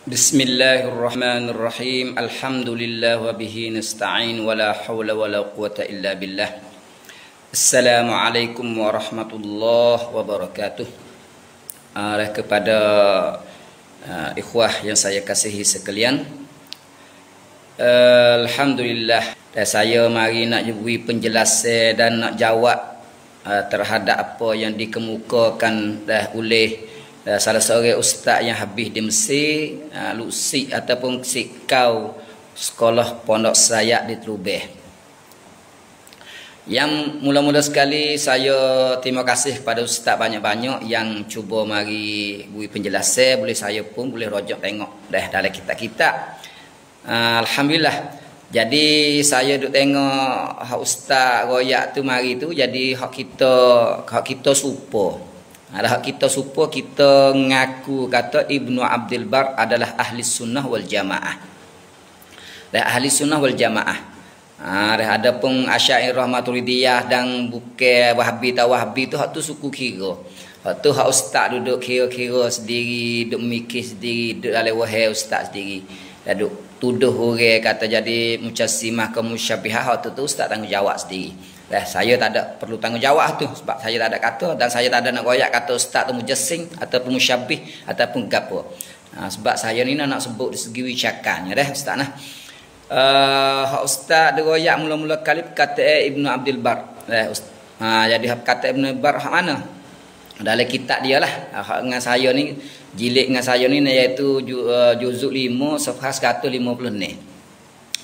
Bismillahirrahmanirrahim. Alhamdulillah wa bihi nasta'in wa la hawla wa la quwata illa billah. Assalamualaikum warahmatullahi wabarakatuh. Kepada ikhwah yang saya kasihi sekalian, alhamdulillah, saya mari nak beri penjelasan dan nak jawab terhadap apa yang dikemukakan oleh salah seorang ustaz yang habis di Mesir, Lusi ataupun sikau sekolah pondok Sayak di Telubeh. Yang mula-mula sekali saya terima kasih kepada ustaz banyak-banyak yang cuba mari beri penjelasan, boleh saya pun boleh rojak tengok dalam kitab-kitab. Alhamdulillah. Jadi saya duk tengok hak ustaz royak tu mari tu, jadi hak kita serupa. Hak kita serupa, kita ngaku kata Ibnu Abdul Bar adalah ahli sunnah wal jamaah. Dan ahli sunnah wal jamaah. Ada pun Asy'ariyah Maturidiyah dan bukan Wahabi atau Wahabi tu hak tu suku kira. Hak tu hak ustaz duduk kira-kira sendiri, duk mikir sendiri, duk dalam wahai ustaz sendiri. Dan duk tuduh orang kata jadi mucassimah ke musyabbihah, hak tu ustaz tanggungjawab sendiri. Saya tak ada perlu tanggungjawab tu sebab saya tak ada kata dan saya tak ada nak royak kata ustaz tu mujassim ataupun musyabbih ataupun gapo. Sebab saya ni nak sebut dari segi wicakannya ustaz nah. Hak ustaz dia royak mula-mula kali kata Ibnu Abdul Bar. Jadi kata Ibnu Bar hak mana? Dalam kitab dia lah. Hak dengan saya ni jilid dengan saya ni iaitu juzuk 5 safhah 150 ni.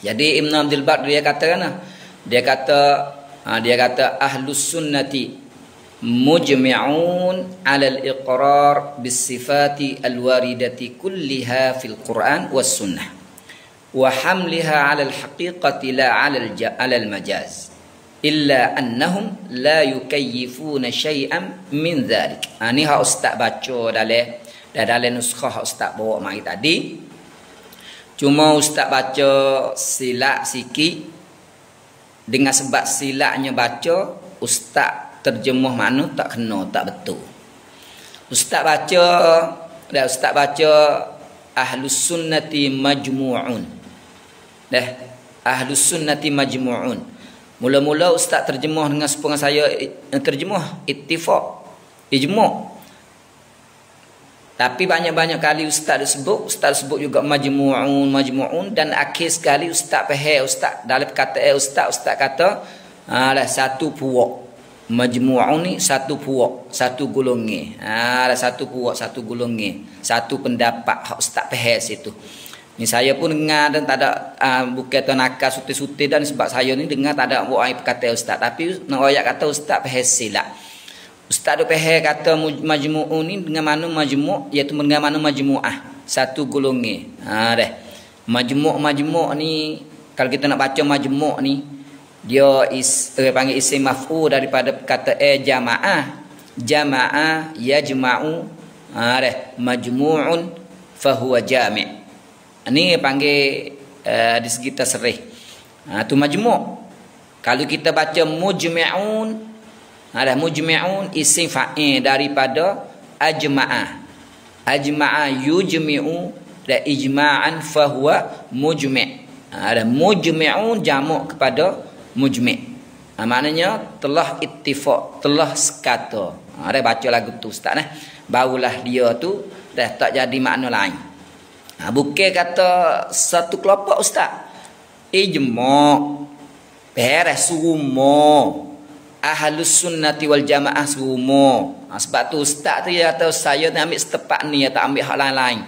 Jadi Ibnu Abdul Bar dia kata kan? Dia kata ahlus sunnati mujmi'un 'ala al-iqrar bis-sifati al-waridati kulliha fil Qur'an was sunnah wa hamliha 'ala al-haqiqati la 'ala al-majaz illa annahum la yukayyifuna shay'an min dhalik. Ni hak ustaz baca dalam nuskhah ustaz bawa mari tadi. Cuma ustaz baca silap sikit. Dengan sebab silapnya baca, ustaz terjemah mana tak kena, tak betul. Ustaz baca ahlus sunnati majmu'un. Ahlus sunnati majmu'un. Mula-mula ustaz terjemah dengan sepengang saya terjemah ittifaq, ijma'. Tapi banyak-banyak kali ustaz sebut juga majmu'un dan akhir sekali ustaz faham dalam perkataan ustaz kata satu puak. Majmu'un ni satu puak, satu golongan. Satu puak, satu golongan, satu pendapat hak ustaz faham situ. Ni saya pun dengar dan tak ada bukan tu nakal suti-suti dan sebab saya ni dengar tak ada buat perkataan ustaz, tapi nak royak kata ustaz faham silap. Ustaz tu faham kata majmu' ni dengan mana majmu' iaitu dengan mana majmu'ah, satu golongan. Majmu' ni kalau kita nak baca majmu' ni dia panggil isim maf'ul daripada kata jama'ah. Jama'ah yajma'u majmu'un fahuwa jami'. Ni panggil di segi tasrih. Tu majmu'. Kalau kita baca mujmi'un, mujmi'un isim fa'il daripada ajma'ah. Ajma'ah yujmi'u dan ijma'an fahuwa mujmi'. Mujmi'un jamak kepada mujmi'. Maknanya telah ittifaq, telah sekata. Baca lagu tu ustaz barulah dia tu dah tak jadi makna lain. Bukan kata satu kelompok ustaz. Ijma' beres semua ahlus sunnati wal jamaah semua. Sebab tu ustaz tu dia kata saya nak ambil setepak ni, tak ambil hal lain-lain.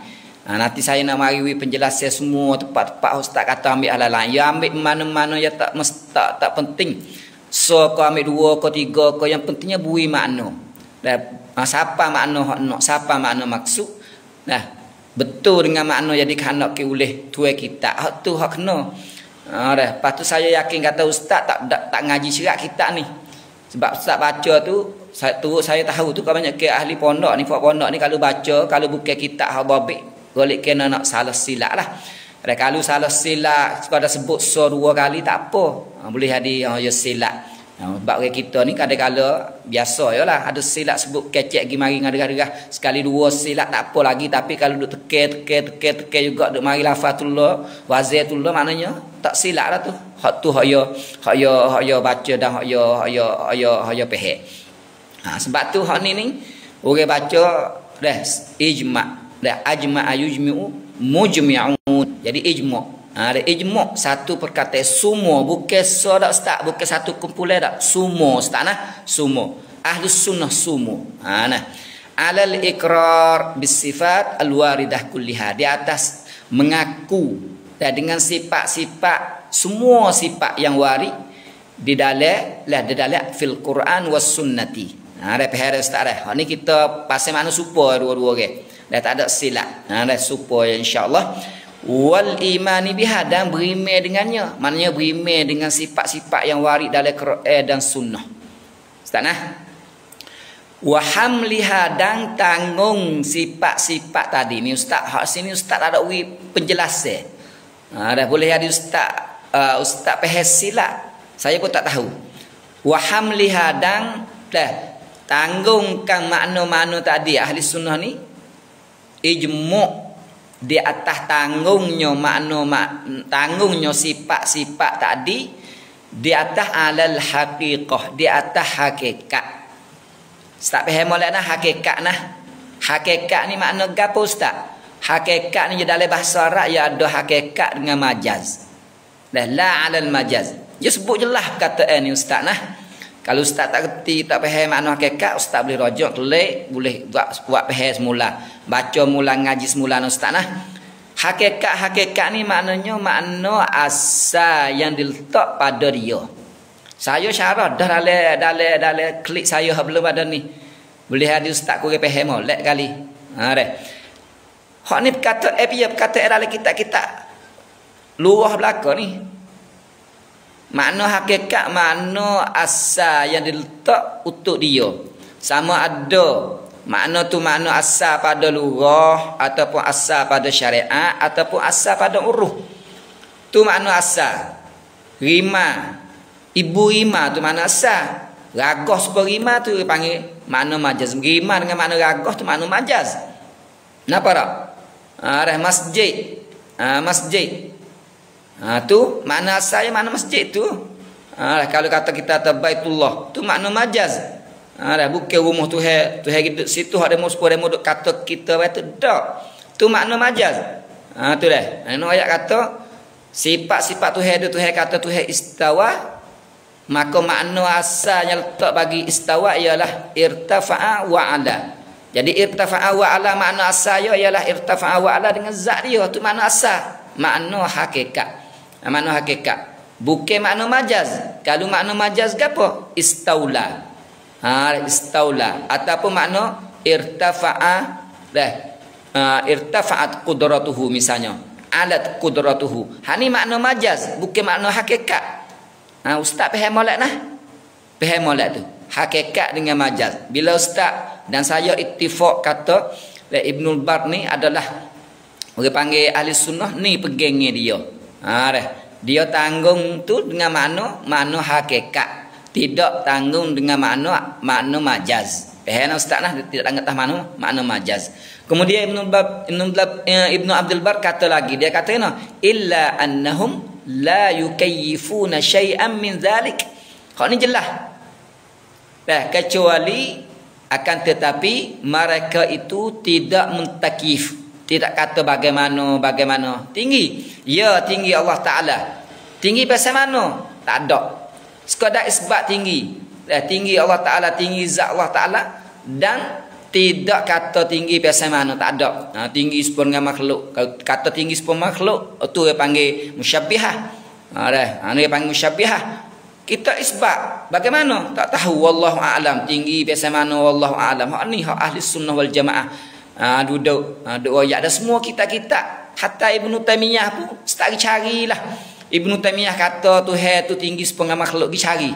Nanti saya nak mari penjelasan semua tepat-tepat ustaz kata ambil hal lain. Ya ambil mana-mana ya tak penting. So kau ambil 2 kau 3 kau, yang pentingnya beri makna. Siapa makna hak nak, siapa makna maksud. Betul dengan makna jadi hendak ke oleh tuai kita. Hak tu hak kena. Lepas tu saya yakin kata ustaz tak ngaji syirat kita ni. Sebab ustaz baca tu saya tahu tu kalau banyak ke ahli pondok ni, pondok ni kalau baca, kalau bukan kitab hak babik, golek kena nak salah silap lah. Kalau salah silap pada sebut so 2 kali tak apa. Boleh jadi ya silap. Sebab orang kita ni kadang-kadang biasa yalah ada silap sebut kecek gi mari ngadah-ngadah sekali dua silap tak apa lagi, tapi kalau duk teke juga duk mari lafazullah wazatullah maknanya tak silap dah tu. Hak tu hak ya baca dan hak ya faham. Sebab tu hak ni orang baca dah ijma', dah ajma' yujmi'u mujmi'un. Jadi ijma'. Ada ijma' satu perkataan semua, bukan sodak ustaz, bukan satu kumpulan dak. Semua ustaz nah, semua. Ahlus sunnah semua. Nah. Alal iqrar bis sifat al waridah kulliha, di atas mengaku dengan sifat-sifat semua sifat yang warid di dalam fil Quran was sunnati. Ada pahara ustaz dah. Ni kita pasal mana supaya dua-dua ke. Dah tak ada silap. Dah supaya insya-Allah wal imani biha, dan beriman dengannya. Maknanya beriman dengan sifat-sifat yang warid dalam Quran dan sunnah. Ustaz nah. Wa hamliha, dan tanggung sifat-sifat tadi ni ustaz. Hak sini ustaz ada penjelasan. Dah boleh ada ustaz faham silap. Saya pun tak tahu. Wa hamliha, dan tanggungkan makna-makna tadi ahli sunnah ni ijma' di atas tanggungnya tanggungnya sifat-sifat tadi di atas alal haqiqah, di atas hakikat. Ustaz faham molek nah hakikat nah. Hakikat ni makna gapo ustaz? Hakikat ni dalam bahasa Arab ya ada hakikat dengan majaz. La alal majaz. Dia sebut jelas perkataan ni ustaz nah. Kalau ustaz tak reti, tak faham makna hakikat, ustaz boleh rujuk kelik, boleh buat faham semula. Baca mula, ngaji semula ustaz nah. Hakikat ni maknanya makna asal yang diletak pada dia. Saya syarah dah dalam klik saya belum ada ni. Boleh ada ustaz kurang faham molek kali. Dah. Hak ni kata dalam kitab-kitab luah belaka ni. Makna hakikat, makna asal yang diletak untuk dia. Sama ada makna tu makna asal pada lugah, ataupun asal pada syariat, ataupun asal pada uruf. Tu makna asal. Rima, ibu rima tu makna asal. Ragah sebuah rima tu panggil makna majaz. Rima dengan makna ragah tu makna majaz. Kenapa tak? Masjid. Masjid. Tu makna asalnya makna masjid tu. Kalau kata kita Baitullah tu makna majaz. Bukan rumah Tuhan hidup situ ada muspur demo duk kata kita tu dak. Tu makna majaz. Tu dah. Ayat kata sifat-sifat Tuhan kata Tuhan istawa, maka makna asalnya letak bagi istawa ialah irtafa'a wa ala. Jadi irtafa'a wa ala makna asalnya ialah irtafa'a wa ala dengan zat dia, tu makna asal, makna hakikat. Makna hakikat bukan makna majaz. Kalau makna majaz gapo? Istaula. Istaula ataupun makna irtafa'a irtafa'at qudratuhu misalnya. Alat qudratuhu. Ni makna majaz, bukan makna hakikat. Ustaz faham molek nah? Faham molek tu. Hakikat dengan majaz. Bila ustaz dan saya ittifaq kata Ibnul Bar ni adalah orang panggil ahli sunnah ni pegangnya dia. Dia tanggung tu dengan makna hakikat, tidak tanggung dengan makna majaz. Faham ustaz nah, tidak anggap makna majaz. Kemudian Ibnu Abdul Bar kata lagi, dia kata illa annahum la yukayyifuna syai'an min zalik. Hak ni jelas. Kecuali akan tetapi mereka itu tidak mentakif, tidak kata bagaimana tinggi. Ya tinggi Allah Ta'ala. Tinggi pasal mana? Tak ada. Sekadar isbat tinggi. Tinggi Allah Ta'ala, tinggi zat Allah Ta'ala. Dan tidak kata tinggi pasal mana, tak ada. Tinggi sepun dengan makhluk. Kalau kata tinggi sepun makhluk, itu dia panggil musyabbihah. Ini dia panggil musyabbihah. Kita isbat. Bagaimana? Tak tahu. Wallahu a'lam. Tinggi pasal mana, wallahu a'lam. Hak ni hak ahli sunnah wal jamaah. Duduk royak dah semua kita-kita. Hatta Ibnu Taimiyah pun start carilah. Ibnu Taimiyah kata Tuhan tu tinggi sepengah makhluk, pergi cari.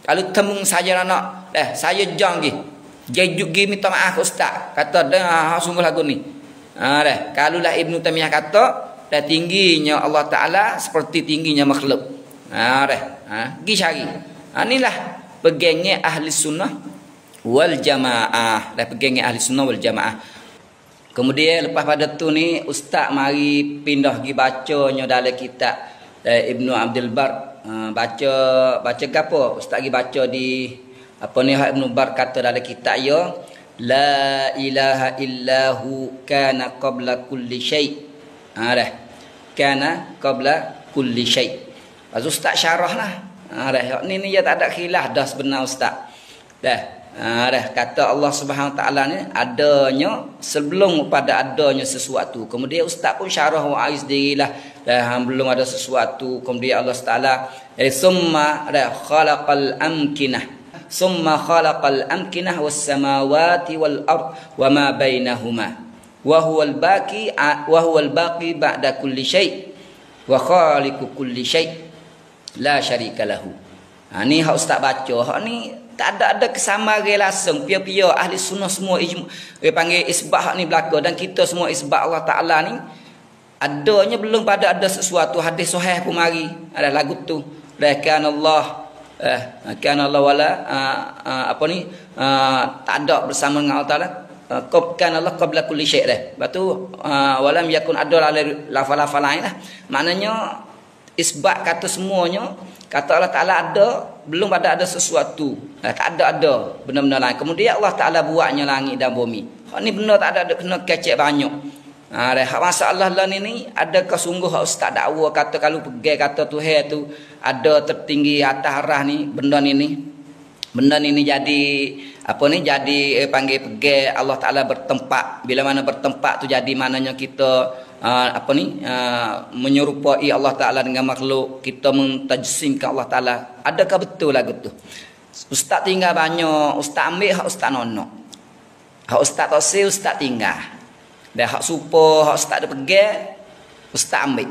Kalau temung saja nak, saya jang pergi. Jejuk pergi minta maaf ke ustaz. Kata dah sungguh lagu ni. Kalau lah Ibnu Taimiyah kata dah tingginya Allah Taala seperti tingginya makhluk. Pergi cari. Inilah pegangnya ahli sunnah wal jamaah. Dah pegangnya ahli sunnah wal jamaah. Kemudian lepas pada tu ni ustaz mari pindah pergi bacanya dalam kitab Ibnu Abdul Bar. Baca gapo? Ustaz pergi baca di apa ni Ibnu Bar kata dalam kitab ya, la ilaha illahu kana qabla kulli syai'. Dah. Kana qabla kulli syai'. Lepas ustaz syarah lah. Dah. Ni dia tak ada khilaf dah sebenar ustaz. Dah. Dah kata Allah Subhanahu Wa Taala ni adanya sebelum pada adanya sesuatu. Kemudian ustaz pun syarah wa'ai sendirilah. Dah belum ada sesuatu. Kemudian Allah Taala summa khalaqal amkinah. Summa khalaqal amkinah was samawati wal ard wa ma bainahuma. Wa huwal baqi ba'da kulli syai' wa khaliqu kulli syai' la syarika lahu. Ni hak ustaz baca. Hak ni tak ada kesamaan langsung. Pia-pia ahli sunnah semua dia panggil isbah hak ni belaka, dan kita semua isbah Allah Taala ni adanya belum pada ada sesuatu. Hadis sahih pun mari ada lagu tu, kan Allah wala apa ni tak ada bersama dengan Allah Taala. Kan Allah qabla kulli syai' dah. Lepas tu walam yakun ada lafal-lafal lain lah. Maknanya isbat kata semuanya, kata Allah Ta'ala ada, belum ada sesuatu. Tak ada benda-benda lain. Kemudian Allah Ta'ala buatnya langit dan bumi. Ni benda tak ada kena kecek banyak. Masalah lah ni adakah sungguh ustaz dakwa kata kalau pergi kata Tuhan tu ada tertinggi atas arah ni benda ni jadi apa ni, jadi panggil pergi Allah Ta'ala bertempat. Bila mana bertempat tu jadi maknanya kita menyerupai Allah Ta'ala dengan makhluk, kita mentajsimkan Allah Ta'ala. Adakah betul lagu tu? Ustaz tinggal banyak, ustaz ambil hak ustaz nonok, hak ustaz tosir ustaz tinggal, dan hak supo hak ustaz ada pergi ustaz ambil.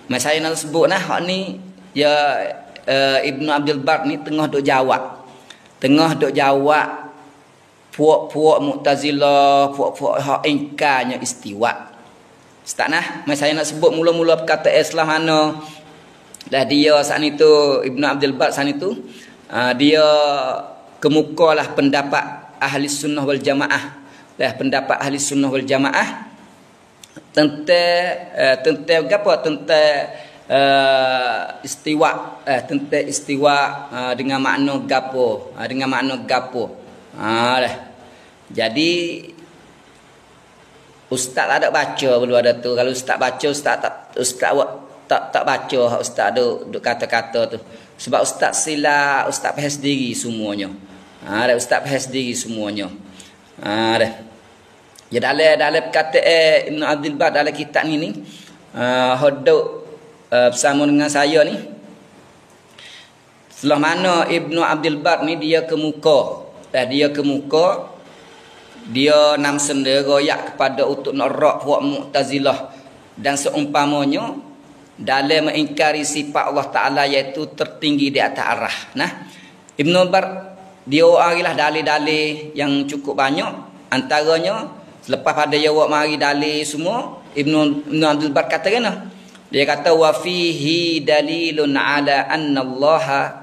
Masa saya nak sebut nah hak ni ya Ibnu Abdul Bar ni tengah duk jawab puak-puak Mu'tazilah, puak-puak hak ingkarnya istiwa. Ustaz nah, masa saya nak sebut mula-mula kata Islam mana dah dia saat itu Ibnu Abdul Bar saat itu dia kemukalah pendapat ahli sunnah wal jamaah. Dah pendapat ahli sunnah wal jamaah tentang apa? Tentang istiwa, tentang istiwa dengan makna gapo? Dengan makna gapo? Dah. Jadi ustaz tak ada baca belum ada tu. Kalau ustaz baca ustaz tak baca hak ustaz duk kata-kata tu. Sebab ustaz sila, ustaz faham sendiri semuanya. Dah ustaz faham sendiri semuanya. Dah. Ya dalam kata Ibn Abdul Bar dalam kitab ni hodok bersama dengan saya ni. Setelah mana Ibn Abdul Bar ni dia kemuka. Dia nam sendiri royak kepada untuk norak puak Mu'tazilah dan seumpamanya dalam mengingkari sifat Allah Ta'ala iaitu tertinggi di atas arah. Nah, Ibn Bar dia arilah dalil-dalil yang cukup banyak. Antaranya selepas pada jawab mari dalil semua, Ibn Abdul Bar kata kena. Dia kata wa fihi dalilun ala anna Allah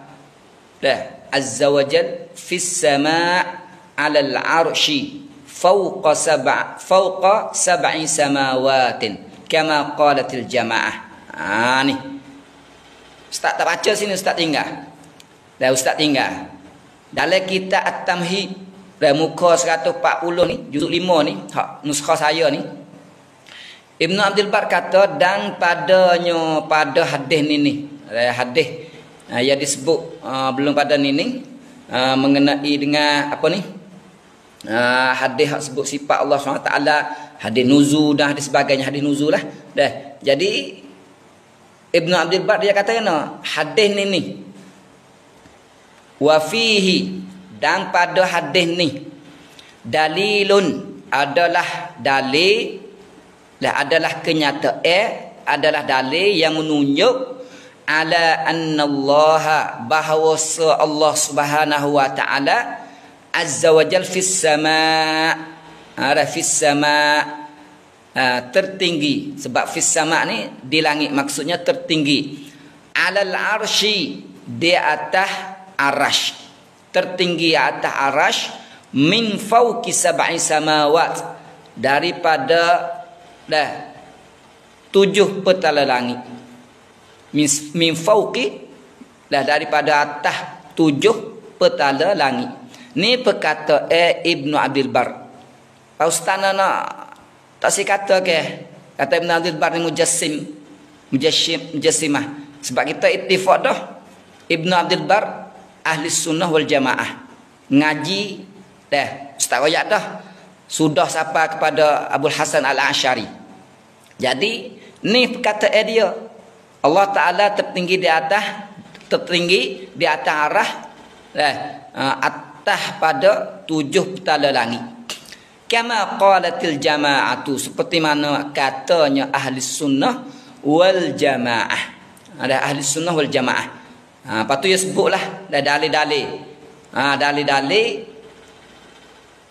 azza wa jal fis sama' ala al-'arsy fawqa sab'i samawatin kama qalatil jamaah. Ni ustaz tak baca sini, ustaz tinggal. Dah ustaz tinggal dalam kitab At-Tamhid dalam muka 140 ni juzuk 5 ni hak nuskah saya ni, Ibn Abdul Bar kata dan pada hadis ni hadis yang disebut belum pada ni mengenai dengan apa ni, hadis hak sebut sifat Allah SWT, hadis nuzul dan hadis sebagainya, hadis nuzul lah. Dah. Jadi Ibn Abdul Bar dia kata kena hadis ni wa fihi, dan pada hadis ni dalilun adalah dalil, adalah kenyataan, adalah dalil yang menunjuk ala annallaha, bahawa Allah Subhanahu wa taala azza wa jal fis sama', fis sama' tertinggi. Sebab fis sama' ni di langit, maksudnya tertinggi. Alal arsy, di atas arash. tertinggi atas arash, min fauqi sab'i samawat, daripada 7 petala langit. Min fauqi daripada atas 7 petala langit. Ni perkataan Ibnu Abdul Bar. Ustaz nak tak si kata ke? Kata Ibnu Abdul Bar ni mujassimah. Sebab kita ittifaq dah. Ibnu Abdul Bar ahli sunnah wal jamaah. Ngaji dah, ustaz royak dah. Sudah sampai kepada Abul Hasan Al-Asy'ari. Jadi ni perkataan dia. Allah Taala tertinggi di atas arah atas pada 7 petala langit. Kama qalatil jama'atu, seperti mana katanya ahli sunnah wal jamaah. Ada ahli sunnah wal jamaah. Lepas tu dia sebutlah dalil-dalil. Dalil-dalil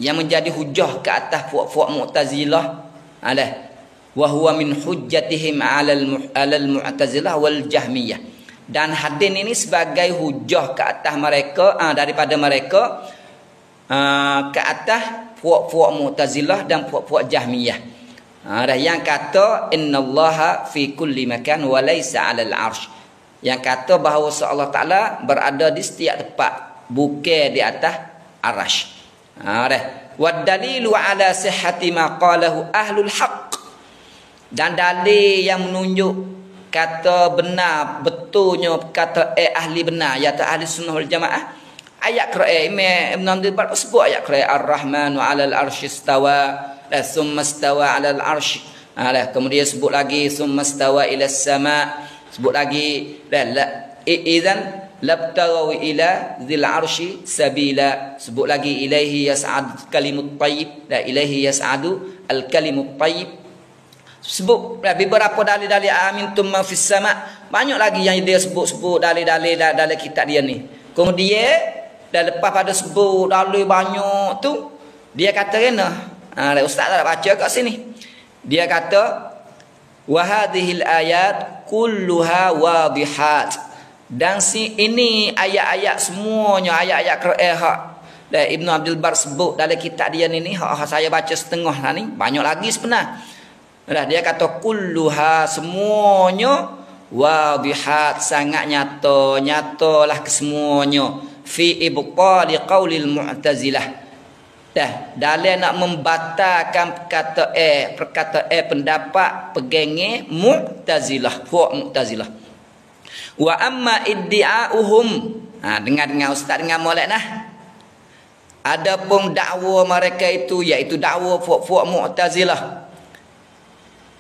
yang menjadi hujah ke atas puak-puak Mu'tazilah. Wa huwa min hujjatihim 'alal Mu'tazilah wal Jahmiyah. Dan hadis ini sebagai hujah ke atas mereka, daripada mereka ke atas puak-puak Mu'tazilah dan puak-puak Jahmiyah. Yang kata innallaha fi kulli makan wa laysa 'alal 'arsy. Yang kata bahawa Allah Taala berada di setiap tempat, bukan di atas arasy. Wa dalilu 'ala sihhati ma qalahu ahlul haqq. Dan dalil yang menunjuk kata benar, betulnya kata ahli benar, iaitu ahli sunnah wal jamaah. Ayat Quran Imam Ibn Abdul Bar sebut ayat Quran Ar-Rahmanu 'alal arsy istawa, summa istawa 'alal arsy. Kemudian sebut lagi summa istawa ilas sama, sebut lagi idzan labtaghaw ila dzil arsy sabila, sebut lagi ilaihi yas'ad kalimut thayyib, ilaihi yas'adu al kalimut thayyib. Sebut beberapa dalil-dalil amintum ma fis sama'. Banyak lagi yang dia sebut dalil-dalil dalam kitab dia ni. Kemudian dah lepas pada sebut dalil banyak tu, dia kata kena. Ustaz tak baca kat sini. Dia kata wa hadhil ayat kulluha wadihat. Dan ini ayat-ayat semuanya, ayat-ayat Quran hak Ibnu Abdul Bar sebut dalam kitab dia ni, hak saya baca setengah lah ni, banyak lagi sebenarnya. Dia kata kulluha, semuanya wadihat, sangat nyatalah kesemuanya fi ibqali qaulil Mu'tazilah. Dalam nak membatalkan perkataan pendapat pegangnya Mu'tazilah, puak Mu'tazilah. Wa amma iddi'auhum, dengar ustaz, dengar molek nah. Adapun dakwa mereka itu, iaitu dakwa puak Mu'tazilah,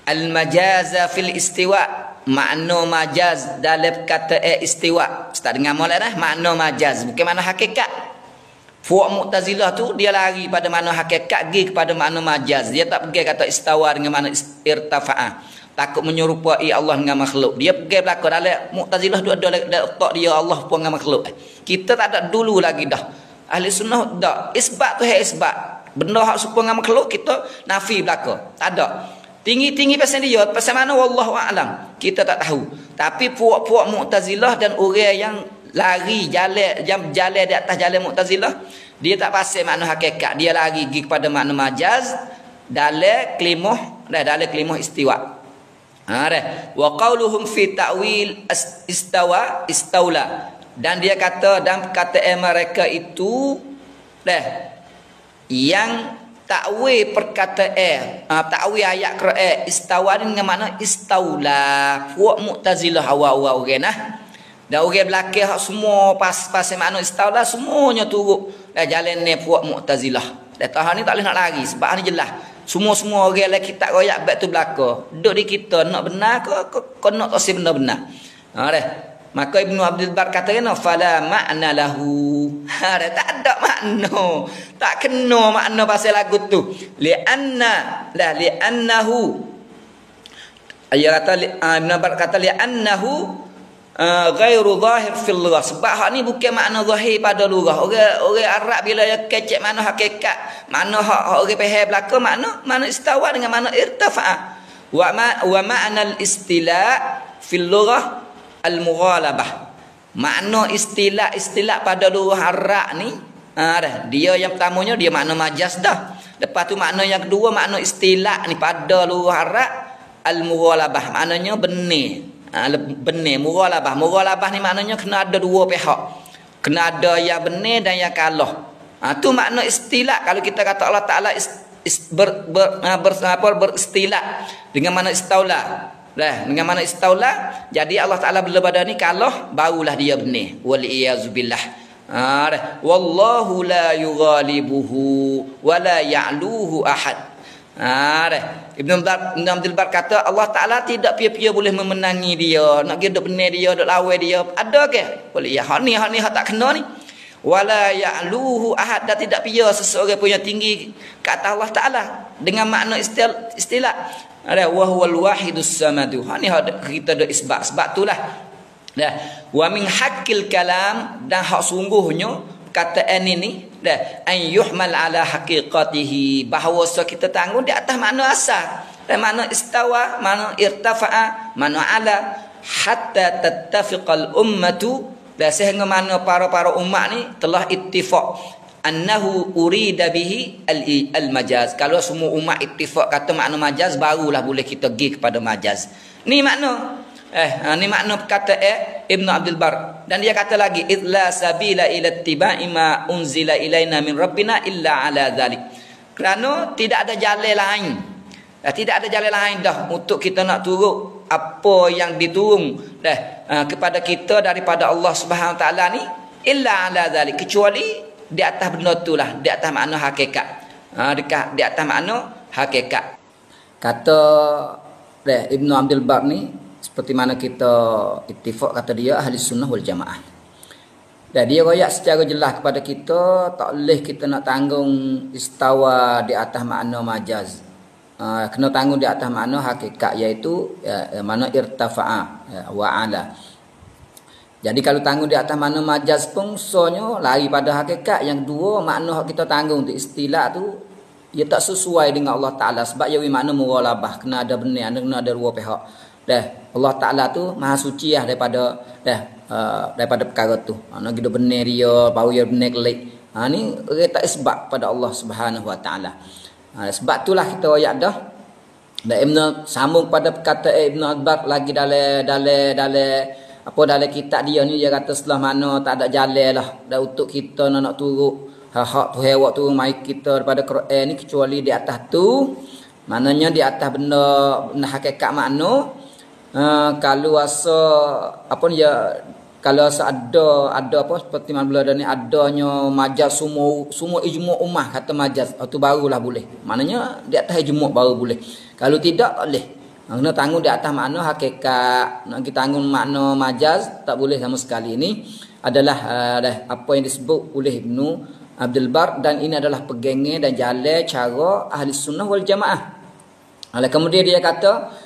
al-majaza fil istiwa, makna majaz dalam kata istiwa. Ustaz dengar molek dah, makna majaz bukan makna hakikat. Fuq Mu'tazilah tu dia lari pada makna hakikat, pergi kepada makna majaz. Dia tak pergi kata istawa dengan makna irtafa'a, takut menyerupai Allah dengan makhluk. Dia pergi belakang dalam Mu'tazilah tu ada otak dia Allah pun dengan makhluk. Kita tak ada dulu lagi dah. Ahli sunnah dak isbat tu isbat. Benda hak serupa dengan makhluk kita nafi belakang. Tak ada. Tinggi-tinggi pasal dia, pasal mana wallahu a'lam, kita tak tahu. Tapi puak-puak Mu'tazilah dan orang yang lari jalan di atas jalan Mu'tazilah, dia tak pasal makna hakikat, dia lari pergi kepada makna majaz dalam kelimah istiwa. Wa qauluhum fi ta'wil istaula, dan dia kata dan perkataan mereka itu yang takwil perkataan, takwil ayat Quran istawa dengan makna istaula. Puak Mu'tazilah awal-awal orang dan orang belakang hak semua pas makna istaula semuanya turut jalan ni puak Mu'tazilah. Dan tahun ni tak boleh nak lari sebab ni jelas. Semua orang lagi kitab royak bab tu belakang. Duk di kita nak benar ke nak tak si benar-benar. Maka Ibnu Abdul Bar kata kena fala makna lahu. Tak ada makna. Tak kena makna pasal lagu tu. Liannahu. Dia kata Ibnu Bar kata liannahu ghairu zahir fil lughah. Sebab hak ni bukan makna zahir pada lughah. Orang Arab bila dia kecek makna hakikat, makna hak orang faham belaka makna istawa dengan makna irtafa'a. Wa ma'na al-istila fil lughah al-mughalabah. Makna istilah pada luar Arab ni, dah. Dia yang pertamanya dia makna majaz dah. Lepas tu makna yang kedua makna istilah ni pada luar Arab al-mughalabah, maknanya benih. Benih mughalabah. Mughalabah ni maknanya kena ada dua pihak. Kena ada yang benih dan yang kalah. Tu makna istilah. Kalau kita kata Allah Taala beristilah dengan mana istaula. Dengan mana istaula, jadi Allah Taala bila pada ni kalah barulah dia benih. Wal iyazubillah. Wallahu la yughalibuhu wa la ya'luhu ahad. Ibn Abdul Bar kata Allah Taala tidak pia-pia boleh memenangi dia, nak dia duk benih dia, duk lawan dia. Ada ke? Boleh ya. Ni tak kena ni. Wala ya'luhu ahad, dan tidak pia seseorang punya tinggi ke atas Allah Taala dengan makna istilah. Wa huwal wahidus samadu. Ni kita ada isbat. Sebab itulah. Wa min haqqil kalam, dan hak sungguhnya kataan ini an yuhmal ala haqiqatihi, bahawa kita tanggung di atas makna asal. Dan makna istawa, makna irtafa'a, makna ala, hatta tattafiqal ummatu, dan sehingga mana para umat ni telah ittifaq annahu urida bihi al-majaz. Kalau semua umat ittifaq kata makna majaz, barulah boleh kita pergi kepada majaz. Ni makna ni makna kata Ibn Abdul Bar. Dan dia kata lagi, idla sabila ila ittiba'i ma unzila ilaina min rabbina illa ala dhalik. Kerana tidak ada jalan lain. Tidak ada jalan lain dah untuk kita nak turut apa yang diturun kepada kita daripada Allah Subhanahu Wa Taala ni, illa ala dhalik, kecuali di atas benda itulah, di atas makna hakikat. Di atas makna hakikat. Kata Ibn Abdul Bar ni, seperti mana kita ittifaq, kata dia ahli sunnah wal jamaah. Dan dia royak secara jelas kepada kita, tak boleh kita nak tanggung istawa di atas makna majaz. Kena tanggung di atas makna hakikat, iaitu makna irtafa'a wa ala. Jadi kalau tanggung di atas makna majaz pun soalnya lari pada hakikat. Yang kedua, makna kita tanggung untuk istilah tu ia tak sesuai dengan Allah Taala, sebab ia makna mughalabah, kena ada benih, kena ada dua pihak. Allah Taala tu maha suci lah daripada perkara tu. Nak kita benih dia, baru dia benih kelik. Ni orang tak isbat pada Allah Subhanahu Wa Taala. Sebab itulah kita ayat dah. Dan Ibn sambung pada perkataan Ibn Abdul lagi dalam kitab dia ni, dia kata setelah mana tak ada jalan lah dan untuk kita nak turut hak tu hewak tu mai kita daripada Quran ni, kecuali di atas tu, maknanya di atas benda hakikat makna. Kalau asa apa ni ya, kalau asa ada apa seperti mana bila ni adanya majaz semua ijma' ummah kata majaz, itu barulah boleh. Maknanya di atas ijma' baru boleh. Kalau tidak tak boleh. Kena tanggung di atas makna hakikat. Nak kita tanggung makna majaz tak boleh sama sekali. Ini adalah apa yang disebut oleh Ibnu Abdul Bar, dan ini adalah pegangan dan jalan cara ahli sunnah wal jamaah. Kemudian dia kata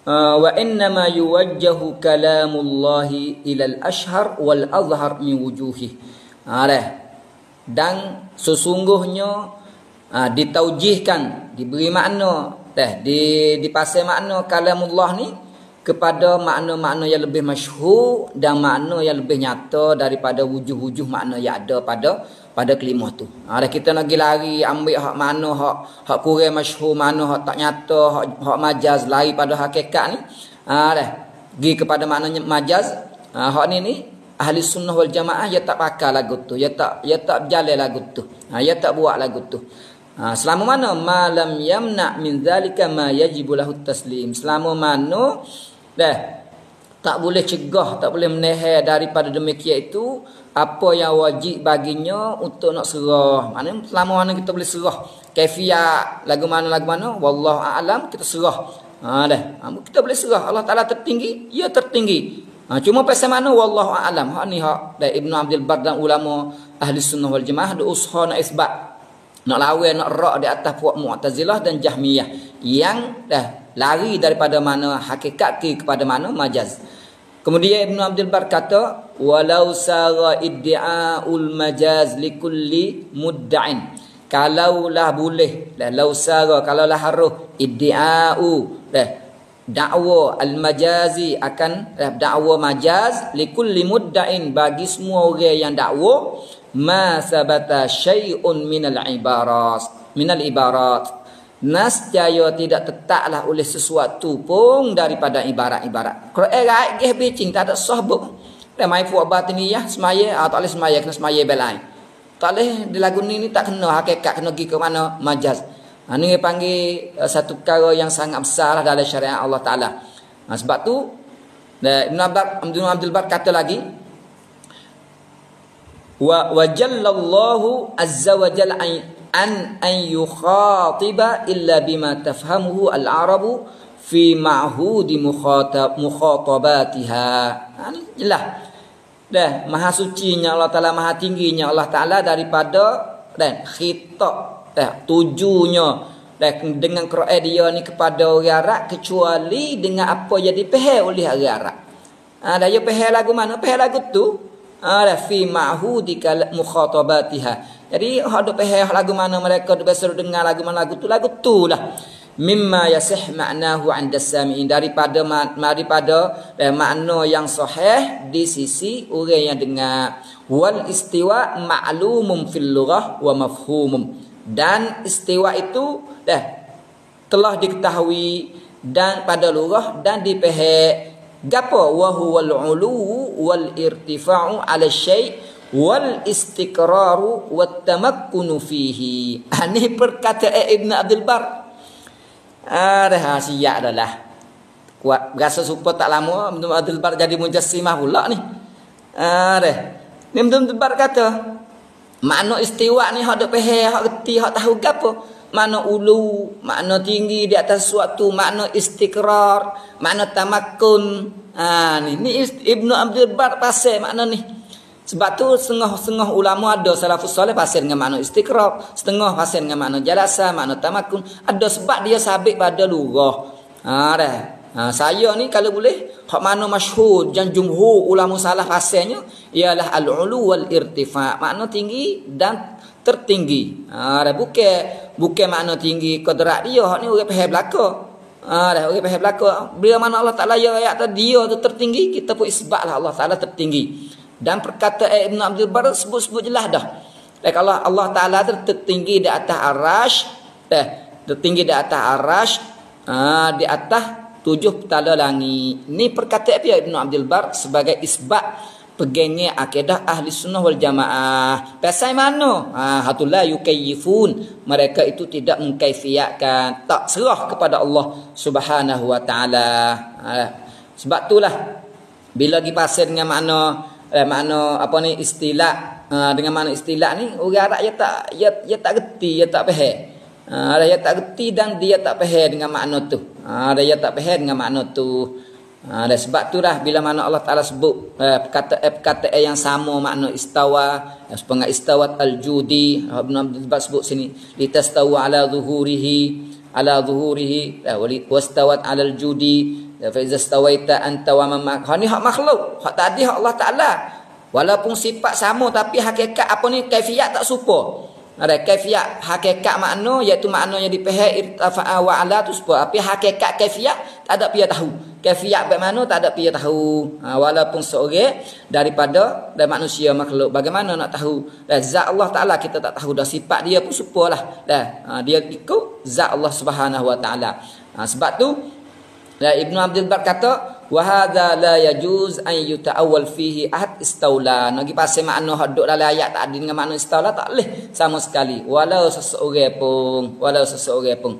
wa innama yuwajjahu kalamullahi ilal ashhar wal azhar min wujuhi. Dan sesungguhnya ditaujihkan, diberi makna, dipasai makna kalamullah ni kepada makna-makna yang lebih masyhur dan makna yang lebih nyata daripada wujuh-wujuh makna yang ada pada kelimah tu. Kita nak lari ambil hak mana hak kurang masyhur, mana hak tak nyata, hak majaz, lari pada hakikat ni. Pergi kepada maknanya majaz. Hak ni ahli sunnah wal jamaah dia tak pakai lagu tu, dia tak berjalan lagu tu. Dia tak buat lagu tu. Selama mana malam yamna min zalika ma yajibu lahu taslim, selama mana tak boleh cegah, tak boleh menahan daripada demikian itu apa yang wajib baginya untuk nak serah. Maknanya selama mana kita boleh serah, kaifiat lagu mana wallahu a'lam, kita serah. Kita boleh serah. Allah Taala tertinggi, ia tertinggi. Cuma pasal mana wallahu a'lam. Hak ni hak dari Ibnu Abdul Bar dan ulama ahli sunnah wal jamaah ada usaha nak isbat, nak lawan, nak rak di atas puak Mu'tazilah dan Jahmiyah yang lari daripada mana hakikat kepada mana majaz. Kemudian Ibn Abdul Bar kata, walau sara iddi'aul majaz likulli mudda'in. Kalaulah boleh, lau sara, kalaulah harus iddi'au, dakwa al-majazi akan dakwa majaz likulli mudda'in bagi semua orang yang dakwa ma sabata syai'un minal ibarat nascaya tidak tetaplah oleh sesuatu pun daripada ibarat-ibarat. Quran raik geh bicing tak ada sahbuk. Dan mai puak batiniyah semaya tak boleh semaya kena semaya belai. Tak boleh di lagu ni tak kena hakikat kena pergi ke mana majaz. Ni panggil satu perkara yang sangat besar dalam syariat Allah Taala. Sebab tu Ibn Abdul Bar kata lagi wa jallallahu azza wa jalla an yukhatiba illa bima tafhamuhu al-arabu fi ma'hudi mukhatabatiha. Ni jelas. Dah maha sucinya Allah Taala, maha tingginya Allah Taala daripada dan khitab tujunya dengan Quran dia ni kepada orang Arab kecuali dengan apa yang dipahami oleh orang Arab. Dah dia faham lagu mana? Faham lagu tu. Dah fi ma'hudi mukhatabatiha. Jadi hak dok faham lagu mana mereka dok biasa dengar lagu mana lagu tu lah. Mimma yasih ma'nahu 'inda sami'in daripada makna yang sahih di sisi orang yang dengar. Wal istiwa ma'lumum fil lughah wa mafhumum. Dan istiwa itu telah diketahui dan pada lughah dan dipahami. Gapo wa huwal ulu wal irtifa'u 'ala syai' wal istiqraru wat tamakkunu fihi. Ini perkataan Ibn Abdul Bar. Siap dah lah. Kuat rasa supaya tak lama Ibn Abdul Bar jadi mujassimah pula ni. Ibn Abdul Bar kata makna istiwa ni hak dok faham, hak reti, hak tahu gapo. Makna ulu, makna tinggi di atas sesuatu, makna istiqrar, makna tamakkun. Ni Ibn Abdul Bar pasal makna ni. Sebab tu setengah ulama ada salafus soleh pasal dengan makna istiqrar, setengah pasal dengan makna jalasa, makna tamakkun. Ada sebab dia sabit pada lughah. Saya ni kalau boleh hak makna masyhur dan jumhur ulama salaf pasalnya ialah al-ulu wal irtifa', makna tinggi dan tertinggi. Bukan makna tinggi kodrat dia, hak ni orang faham belaka. Orang faham belaka. Bila mana Allah Taala ya ayat tadi dia tu tertinggi, kita pun isbatlah Allah Taala tertinggi. Dan perkataan Ibn Abdul Bar sebut jelas dah. Kalau Allah Taala tertinggi di atas arasy, tertinggi di atas arasy, di atas 7 petala langit. Ni perkataan dia Ibn Abdul Bar sebagai isbat pegangnya akidah ahli sunnah wal jamaah. Pasal mana? Hatul la yukayyifun. Mereka itu tidak mengkaifiatkan, tak serah kepada Allah Subhanahu wa taala. Sebab itulah bila dipasal dengan makna apa ni istilah, dengan makna istilah ni orang Arab dia tak reti, dia tak faham. Dia tak reti dan dia tak faham dengan makna tu. Dia tak faham dengan makna tu. Dan sebab tu dah bila mana Allah Taala sebut perkataan yang sama makna istawa, sepengat istawat al-judi, Ibn Abdul Bar sebut sini litastawa ala zuhurihi wastawat ala al-judi fa iza stawaita anta wa man ni hak makhluk, hak tadi hak Allah Taala. Walaupun sifat sama tapi hakikat apa ni kaifiat tak serupa. Ada kaifiat hakikat makna iaitu makna yang dipahami irtafa'a wa ala tu serupa, tapi hakikat kaifiat tak ada dia tahu. Kaifiat bagaimana tak ada dia tahu. Walaupun seorang daripada manusia makhluk, bagaimana nak tahu zat Allah Taala kita tak tahu dah, sifat dia pun serupalah dia ikut zat Allah Subhanahu wa taala. Sebab tu Ibn Abdul Bar kata wa hadza la yajuz an yuta'awwal fihi ahad istaula. Nagi pasal makna hak duk dalam ayat tak ada dengan makna istaula tak boleh sama sekali walau seseorang pun.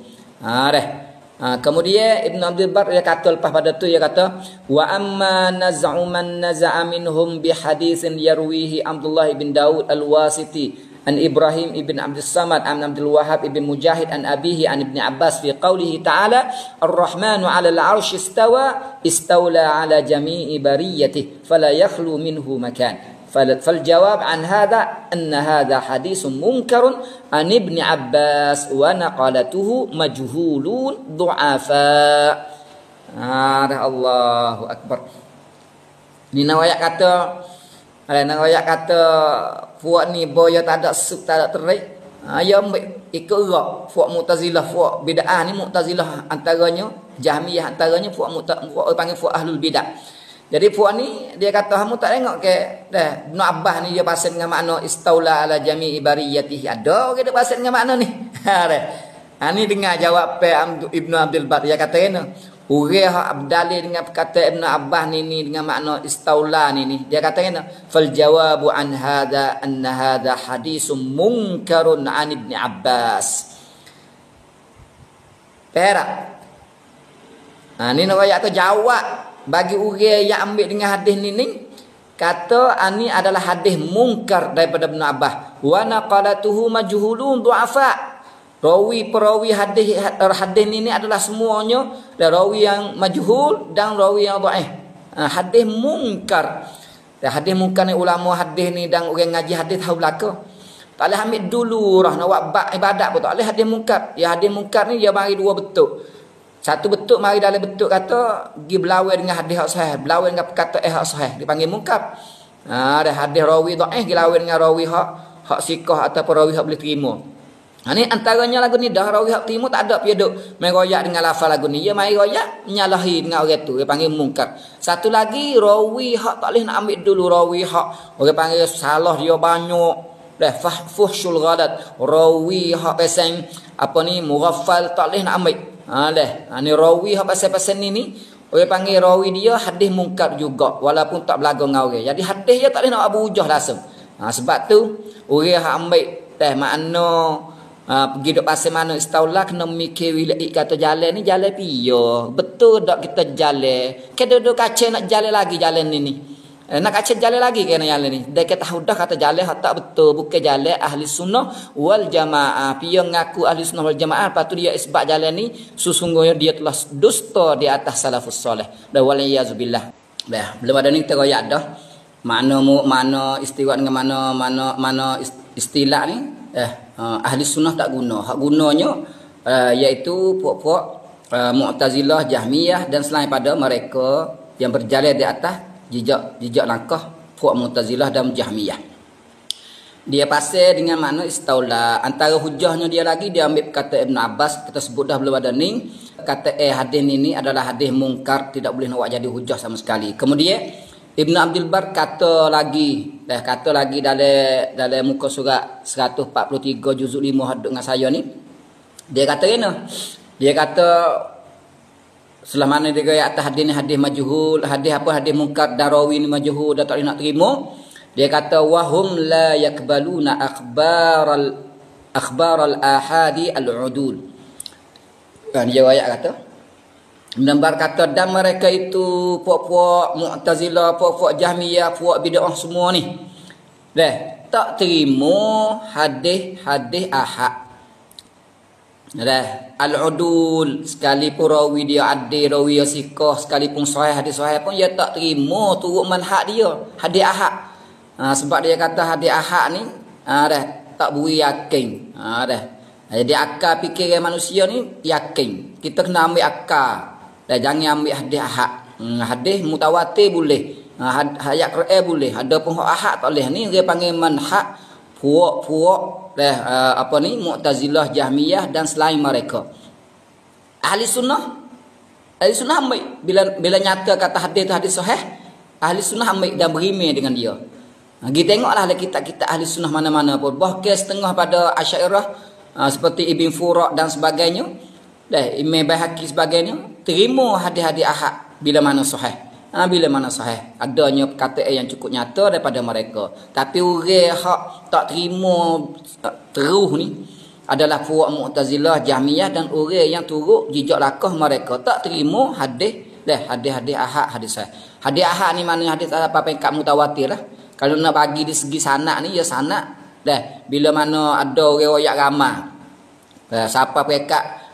Kemudian Ibn Abdul Bar dia kata lepas pada tu dia kata wa amma naz'u man naza'a minhum bi haditsin yarwihi Abdullah bin Daud al-Wasiti an Ibrahim ibn Abdul Samad an Abdul Wahhab ibn Mujahid an abihi an Ibn Abbas fi qawlihi ta'ala ar-Rahmanu 'ala al-'arsy istawla 'ala jami'i bariyatihi fala yakhlu minhu makan. فالجواب عن هذا أن هذا حديث منكر عن ابن عباس ونقلته مجهولون ضعفاء. Allahu Akbar. Ni nawayat kata puak ni boya tak ada suk tak ada terik. Ya ikut gerak fuq Mu'tazilah fuq bid'ah ni. Mu'tazilah antaranya, Jahmiyah antaranya, fuq panggil fuq ahlul bid'ah. Jadi puak ni dia kata kamu tak tengok ke dah Ibn Abbas ni dia pasal dengan makna istaula ala jami'i bariyatihi. Ada orang dia pasal dengan makna ni. Ha ni dengar jawab Ibn Abdul Bar dia kata kena. Urang hak dalil dengan perkataan Ibn Abbas ni dengan makna istaula ni. Dia kata kena fal jawabu an hadza anna hadza hadisum munkarun an Ibn Abbas. Perak. Ha ni nak ayat tu jawab bagi orang yang ambil dengan hadis ni kata ani adalah hadis mungkar daripada Ibn Abbas. Wa naqalatuhu majhulun du'afa. Perawi hadis ni adalah semuanya rawi yang majhul dan rawi yang dhaif. Hadis mungkar. Dan hadis mungkar ni ulama hadis ni dan orang ngaji hadis tahu belaka. Tak boleh ambil dulu nak buat bab ibadat pun tak boleh hadis mungkar. Ya hadis mungkar ni dia bagi dua bentuk. Satu bentuk mari dalam bentuk kata pergi berlawan dengan hadis hak sahih, berlawan dengan perkataan hak sahih dipanggil mungkar. Ada hadis rawi dhaif dilawan dengan rawi hak sikah atau rawi hak boleh terima. Ni antaranya lagu ni dah rawi hak terima tak ada dia duk main royak dengan lafaz lagu ni. Dia mai royak menyalahi dengan orang tu dia panggil mungkar. Satu lagi rawi hak tak boleh nak ambil dulu rawi hak orang panggil salah dia banyak. Dah fuhsyul ghalat rawi hak pasal apa ni mughaffal tak boleh nak ambil. Ni rawi hak pasal-pasal ni orang panggil rawi dia hadis mungkar juga walaupun tak belaga dengan orang. Jadi hadis dia tak boleh nak berhujah langsung. Sebab tu orang hak ambil makna pergi duk pasal mana istaula kena mikir wilayah kata jalan ni jalan piyo. Betul tak kita jalan? Kita duduk kaca nak jalan lagi jalan ni. Nak kaca jalan lagi kena jalan ni. Dia kata dah kata jalan hak tak betul, bukan jalan ahli sunnah wal jamaah. Piyo ngaku ahli sunnah wal jamaah, lepas tu dia isbat jalan ni sesungguhnya dia telah dusta di atas salafus soleh. Dan waliyazubillah. Belum ada ni kita royak dah. Mana istiwa dengan mana istilah ni ahli sunnah tak guna. Hak gunanya iaitu puak-puak Mu'tazilah, Jahmiyah dan selain pada mereka yang berjalan di atas jejak langkah puak Mu'tazilah dan Jahmiyah. Dia pasal dengan makna istaula. Antara hujahnya dia lagi dia ambil kata Ibn Abbas, kita sebut dah belum ada ni. Kata hadis ini adalah hadis mungkar, tidak boleh nak jadi hujah sama sekali. Kemudian Ibn Abdul Bar kata lagi dalam muka surat 143 juzuk 5 hadut dengan saya ni. Dia kata dia kata selama mana dia kata atas hadis ni hadis majhul, hadis mungkar darawi ni majhul dah tak boleh nak terima. Dia kata wahum la yakbaluna akhbar al ahadi al udul. Dia ayat kata Menambar kata dan mereka itu puak-puak Mu'tazilah, puak-puak Jahmiyah, puak bid'ah semua ni. Tak terima hadis ahad. Al-udul sekalipun rawi dia adil, rawi dia sikah, sekalipun sahih hadis sahih pun dia tak terima turut manhaj dia hadis ahad. Sebab dia kata hadis ahad ni tak beri yakin. Jadi akal fikiran manusia ni yakin. Kita kena ambil akal. Jangan ambil hadis ahad. Hadis mutawatir boleh. Ayat Quran boleh. Ada pun ahad tak boleh. Ni dia panggil manhaj puak-puak Mu'tazilah, Jahmiyah dan selain mereka. Ahli sunnah ambil bila nyata kata hadis tu hadis sahih, ahli sunnah ambil dan berimeh dengan dia. Kita tengoklah kitab-kitab ahli sunnah mana-mana pun. Bahkan setengah pada Asy'ariyah seperti Ibn Furak dan sebagainya, Imam Baihaqi sebagainya, terima hadis-hadis ahad bila mana sahih. Bila mana sahih, adanya perkataan yang cukup nyata daripada mereka. Tapi orang hak tak terima terus ni adalah puak Mu'tazilah, Jahmiyah dan orang yang turut jejak langkah mereka, tak terima hadis ahad, hadis sahih. Hadis ahad ni mana hadis apa peringkat mutawatir lah. Kalau nak bagi di segi sanad ni ya sanad. Bila mana ada orang royak ramai. Siapa peringkat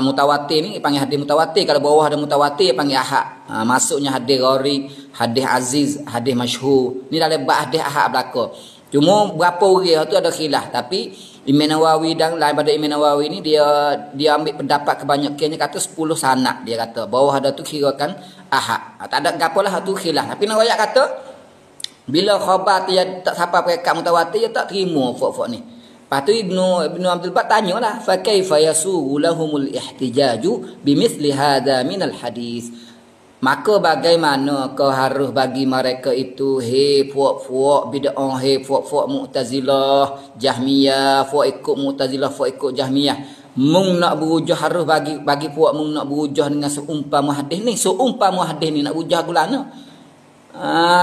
mutawatir ni panggil hadis mutawatir. Kalau bawah ada mutawatir panggil ahad. Masuknya hadis gharib, hadis aziz, hadis masyhur. Ni dalam bab hadis ahad belaka. Cuma berapa orang tu ada khilaf, tapi Imam Nawawi dan lain pada Imam Nawawi ni dia ambil pendapat kebanyakannya kata 10 sanad. Dia kata bawah ada tu kirakan ahad. Tak ada gapalah tu khilaf. Tapi Nawawi kata bila khabar dia tak sampai peringkat mutawatir dia tak terima fok-fok ni. Lepas tu Ibnu Abdul Bar tanyalah, fa kaifa yasughu lahumul ihtijaju bimithli hadha minal hadis. Maka bagaimana kau harus bagi mereka itu puak-puak bid'ah, puak-puak Mu'tazilah, Jahmiyah, puak ikut Mu'tazilah, puak ikut Jahmiyah. Mung nak berujah harus bagi puak mung nak berujah dengan seumpama hadis ni. Seumpama hadis ni nak berujah gulana.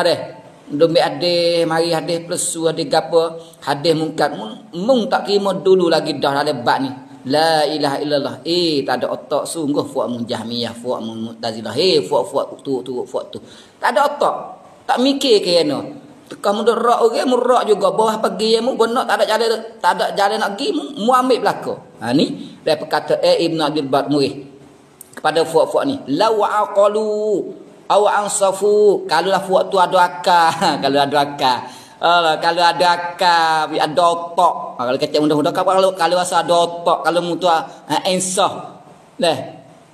Deh. Dombek hadis, mari hadis plesu, hadis gapo, hadis mungkar. Mung tak terima dulu lagi dah dalam bab ni. La ilaha illallah. Tak ada otak sungguh fuak mun Jahmiyah, fuak mun Mu'tazilah. Fuak tu. Tak ada otak. Tak mikir kena. Kamu dak rak orang murak juga bawah pergi mu benak tak ada jalan nak pergi mu ambil belaka. Ni dia berkata Ibnu Abdul Bar Murih kepada fuak-fuak ni, law aqalu aw ansafu, kalaulah fuak tu ada akal, kalau ada akal. Kalau ada akal, ada otak. Kalau kata mudah-mudah kalau rasa ada otak, kalau mu tu insaf.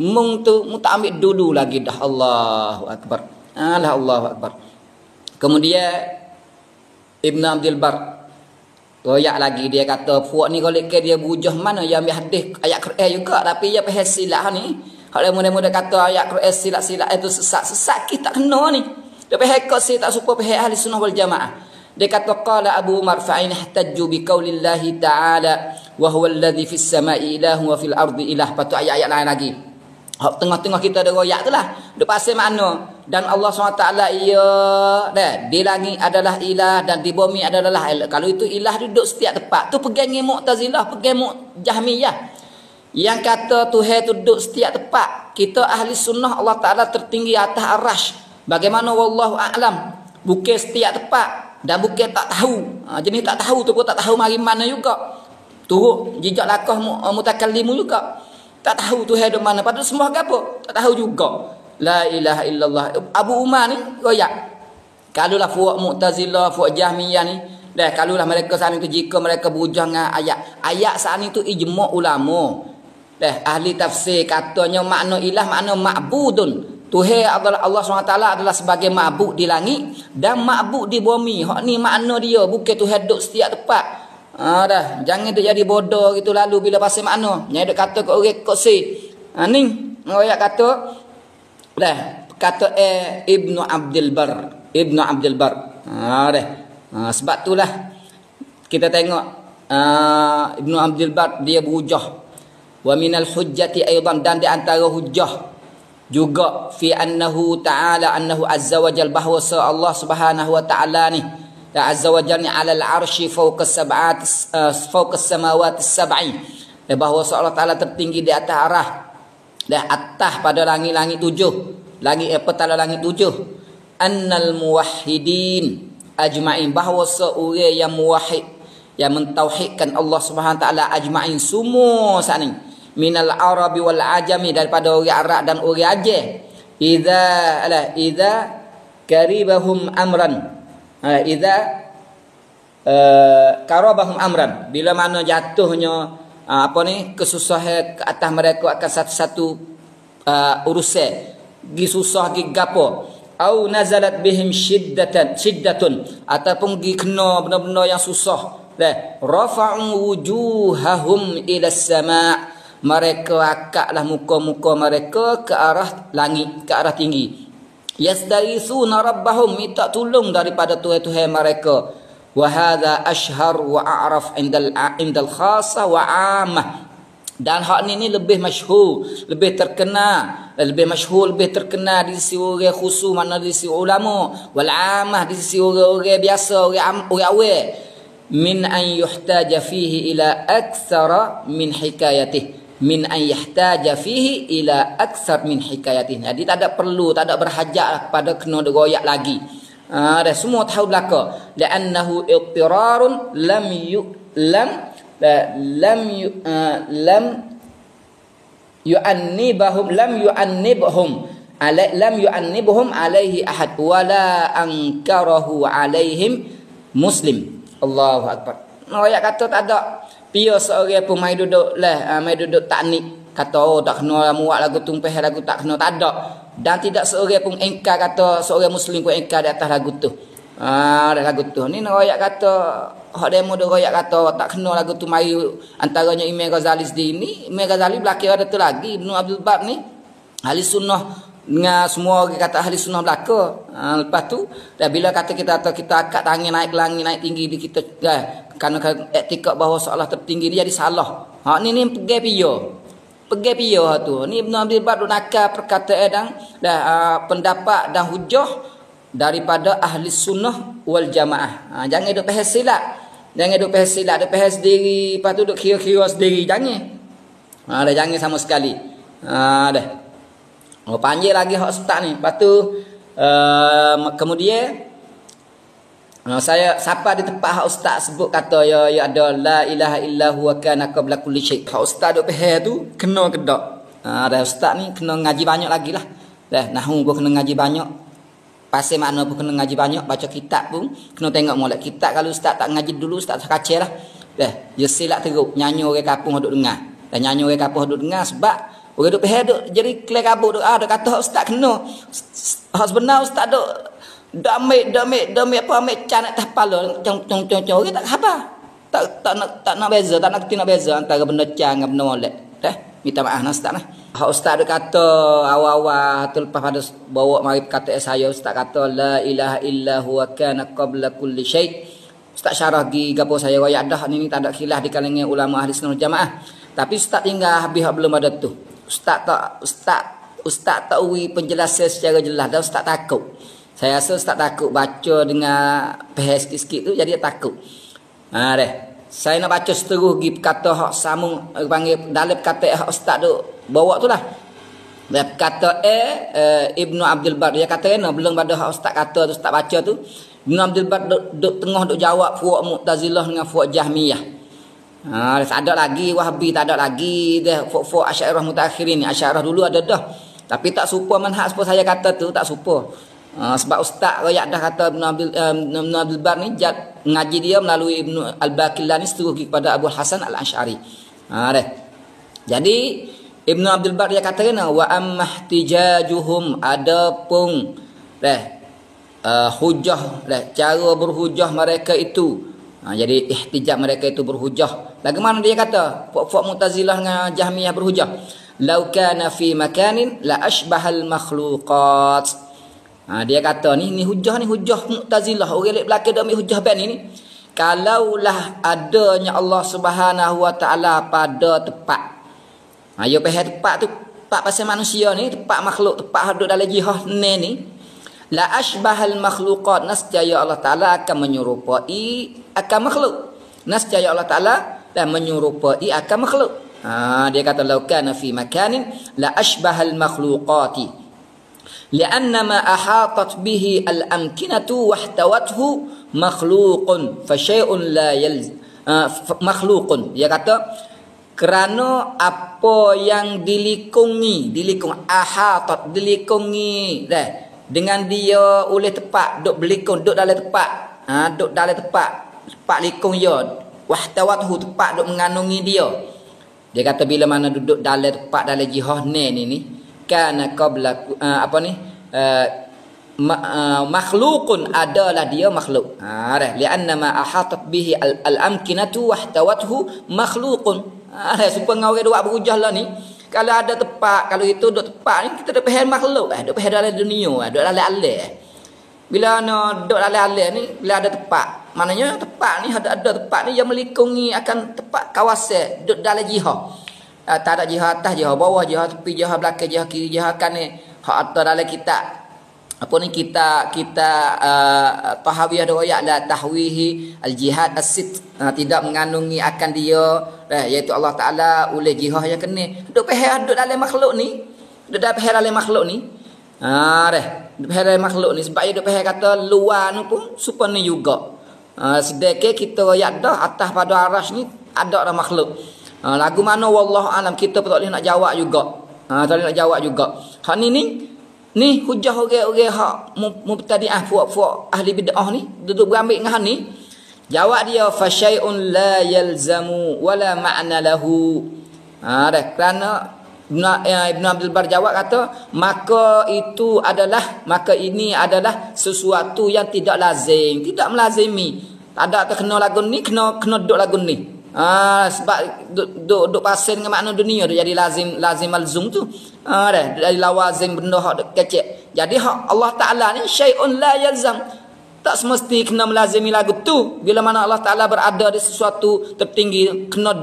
Mung tu mu tak ambil dulu lagi dah. Allahu akbar. Allahu akbar. Kemudian Ibn Abdul Bar royak lagi, dia kata puak ni kalau dia berujah mana yang ambil hadis ayat Quran juga, tapi dia faham silap ni. Kalau mudah-mudah kata ayat Quran silap-silap itu sesat kita tak kena ni. Dia faham kau tak suka faham ahli sunnah wal jamaah. Dia kata qala Abu Umar fa'in ihtajju bi qaulillahi ta'ala wa huwa alladhi fis sama'i ilahun wa fil ardi ilah. Patu ayat-ayat lain lagi. Tengah-tengah kita ada royak tu lah. Dia pasal makna. Dan Allah SWT di langit adalah ilah dan di bumi adalah ilah. Kalau itu ilah duduk setiap tempat. Tu pegang Mu'tazilah, pegang Jahmiyah. Yang kata Tuhan tu duduk setiap tempat. Kita ahli sunnah Allah Ta'ala tertinggi atas arash. Bagaimana wallahu a'lam. Bukan setiap tempat. Dan bukan tak tahu. Jenis tak tahu tu pun tak tahu mari mana juga. Turut jejak lakah mutakallimu juga. Tak tahu Tuhan di mana. Padahal semua apa? Tak tahu juga. La ilaha illallah. Abu Umar ni royak. Kalulah fuak Mu'tazilah, fuak Jahmiyah ni, kalulah mereka saat itu jika mereka berujah dengan ayat saat itu ijma' ulama. Ahli tafsir katanya makna ilah makna ma'budun. Tuhan adalah Allah SWT adalah sebagai ma'bud di langit dan ma'bud di bumi. Hak ni makna dia, bukan Tuhan duduk setiap tempat. Jangan tu jadi bodoh gitu lalu bila pasal makna. Nyai duk kata ke orang kok ni royak kata kata Ibnu Abdul Bar. Sebab itulah kita tengok Ibnu Abdul Bar dia berhujah wa minal hujjati aidan, dan di antara hujjah juga fi annahu ta'ala annahu azza wa jalla bahwa Allah Subhanahu wa ta'ala ni azza wa jalla ala al-arsy fawqa as-samawati as-sab'i, bahwa Allah Ta'ala tertinggi di atas arah atas pada langit-langit tujuh, petala langit tujuh. Annal muwahhidin ajma'in, bahwa seorang yang muwahhid yang mentauhidkan Allah Subhanahu wa taala ajma'in semua sani minal arabi wal ajami, daripada orang Arab dan orang Aceh, idza karibahum amran, karabahum amran, bila mana jatuhnya kesusahan ke atas mereka akan satu-satu urusan gisusah gigapo, au nazalat bihim shiddatun, ataupun gi kena benda-benda yang susah, rafa'u wujuhahum ila sama', mereka akaklah muka-muka mereka ke arah langit, ke arah tinggi. Yastaghithuna rabbahum, minta tolong daripada Tuhan mereka. Wa hadza ashhar wa a'raf indal khassah wa 'ammah. Dan hak ni lebih masyhur, lebih terkenal di sisi orang khusus, mana di sisi ulama, wal 'ammah di sisi orang biasa, orang awam, min an yuhtaja fihi ila aktsara min hikayatihi. Min an yahtaja fihi ila aktsar min hikayatihi. Jadi tak ada perlu, tak ada berhajat pada kena diroyak lagi. Dah semua tahu belaka. La'annahu iqtirarun lam yu'annibhum alaihi ahad wala ankarahu alaihim muslim. Allahu akbar. Royak kata tak ada pia seorang pun mai duduk taknik kata tak kena muat lagu tumpah lagu tak kena, tak ada. Dan tidak seorang pun engkar kata seorang muslim pun engkar di atas lagu tu. Lagu tu ni royak kata hak demo dia royak kata tak kena lagu tu mari antaranya Imam Ghazali sendiri ni. Imam Ghazali belakang ada tu lagi Ibnu Abdul Bar ni ahli sunnah dengan semua orang kata ahli sunnah belaka. Lepas tu dah bila kata kita angkat tangan naik ke langit naik tinggi di kita kerana etikad bahawa soalah tertinggi ni jadi salah. Hak ni pergi pia tu. Ni Ibnu Abdul Bar nakal perkataan dan pendapat dan hujah daripada ahli sunnah wal jamaah. Jangan duk faham silap. Duk faham sendiri, lepas tu duk kira-kira sendiri. Jangan. Jangan sama sekali. Dah. Panggil lagi hak ustaz ni. Lepas tu kemudian saya siapa di tempat hak ustaz sebut kata ya ada la ilaha illa huwa kana qabla kulli syai. Hak ustaz duk faham tu kena ke tak? Dah ustaz ni kena ngaji banyak lagi lah. Dah nahwu pun kena ngaji banyak. Pasal makna pun kena ngaji banyak, baca kitab pun kena tengok molek kitab. Kalau ustaz tak ngaji dulu ustaz tak kacau lah. Dah, dia silap teruk nyanyi orang kampung duk dengar. Dan nyanyi orang kampung duk dengar sebab orang duk faham duk jadi kelak kabut duk dah kata ustaz kena. Hak sebenar ustaz duk ambil apa ambil can atas kepala cong orang tak khabar. Tak nak beza, tak nak beza antara benda can dengan benda molek. Dah, minta maaf nah ustaz nah. Hak ustaz dia kata awal-awal tu lepas pada bawa mari perkataan saya ustaz kata la ilaha illa huwa kana qabla kulli syai. Ustaz syarah gi gapo saya royak dah ni tak ada khilaf di kalangan ulama ahli sunnah jamaah. Tapi ustaz tinggal habis belum ada tu. Ustaz tak uwi penjelasan secara jelas dah ustaz takut. Saya rasa ustaz takut baca dengan bahas sikit tu jadi takut. Dah. Saya nak baca seterus gi kata hak sambung panggil dalam kata hak ustaz tu bawa tu lah. Dia kata Ibnu Abdul Bar dia kata belum pada hak ustaz kata tu ustaz baca tu Ibnu Abdul Bar duk tengah duk jawab fuq Mu'tazilah dengan fuq Jahmiyah. Tak ada lagi Wahabi, tak ada lagi dah fuq Asy'ariyah mutaakhirin ni. Asy'ariyah dulu ada dah. Tapi tak serupa manhaj seperti saya kata tu, tak serupa. Sebab ustaz royak dah kata Ibnu Abdul Bar ni ngaji dia melalui Ibnu Al-Baqillani seterus kepada Abu Hasan Al-Asy'ari. Dah. Jadi Ibnu Abdul Bar dia kata wa ammahtijajuhum adapun hujah cara berhujah mereka itu. Jadi ihtijaj mereka itu berhujah. Bagaimana dia kata? Puak-puak Mu'tazilah dengan Jahmiyah berhujah. Lau kana fi makanin la ashbahal makhluqat. Dia kata ni hujah Mu'tazilah. Orang lek belakang dak ambil hujah ban ni. Kalaulah adanya Allah Subhanahu wa taala pada tempat. Yo pahal tempat tu, tempat pasal manusia ni, tempat makhluk, tempat hidup dalam jihad ni. La ashbahal makhluqat, nascaya Allah taala akan menyerupai akan makhluk. Nascaya Allah taala dan menyerupai akan makhluk. Dia kata law kana fi makanin la ashbahal makhluqati. لأن ما أحاطت به الأمكنة واحتوته مخلوق فشيء لا يلزم مخلوق. Dia kata kerana apa yang dilikungi ahatat dilikungi dengan dia oleh tepat duk berlikung duk dalam tepat tempat likung dia wahtawathu tepat duk mengandungi dia. Dia kata bila mana duduk dalam tempat dalam jihad ni kana qabla makhlukun adalah dia makhluk. Lianna ma ahatat bihi al-amkinatu wahtawathu makhlukun. Supaya orang duk berhujah lah ni. Kalau ada tempat, kalau itu duk tempat ni kita dak faham makhluk duk faham dalam dunia, duk dalam alam. Bila duk dalam alam ni, bila ada tempat, maknanya tempat ni ada tempat ni yang melikungi akan tempat kawasan duk dalam jihad. Tak ada jihad atas, jihad bawah, jihad tepi, jihad belakang, jihad kiri, jihad kanan. Hak ada dalam kitab. Apa ni kita Tahawiyah ada royak la tahwihi al-jihad as-sit, tidak mengandungi akan dia iaitu Allah Taala oleh jihad yang kena. Duk faham duk dalam makhluk ni. Duk dalam makhluk ni. Duk dalam makhluk ni sebab dia duk faham kata luar ni pun supaya ni juga. Sedekah kita royak dah atas pada arasy ni ada dah makhluk. Lagu mana wallahu alam kita pun tak boleh nak jawab juga. Tak boleh nak jawab juga. Hak ni hujah orang-orang hak mubtadi'ah fuak ahli bid'ah ni duduk berambil dengan ni. Jawab dia fa syai'un la yalzamu wala ma'na lahu. Kerana Ibn Abdul Bar jawab kata maka ini adalah sesuatu yang tidak lazim, tidak melazimi. Tak ada tu kena lagu ni, kena duduk lagu ni. Sebab duduk pasal dengan makna dunia tu jadi lazim malzum tu. Dah dari lawazim benda hak kecil. Jadi hak Allah Taala ni syai'un la yalzam. Tak semesti kena melazimi lagu tu. Bila mana Allah Taala berada di sesuatu tertinggi, kena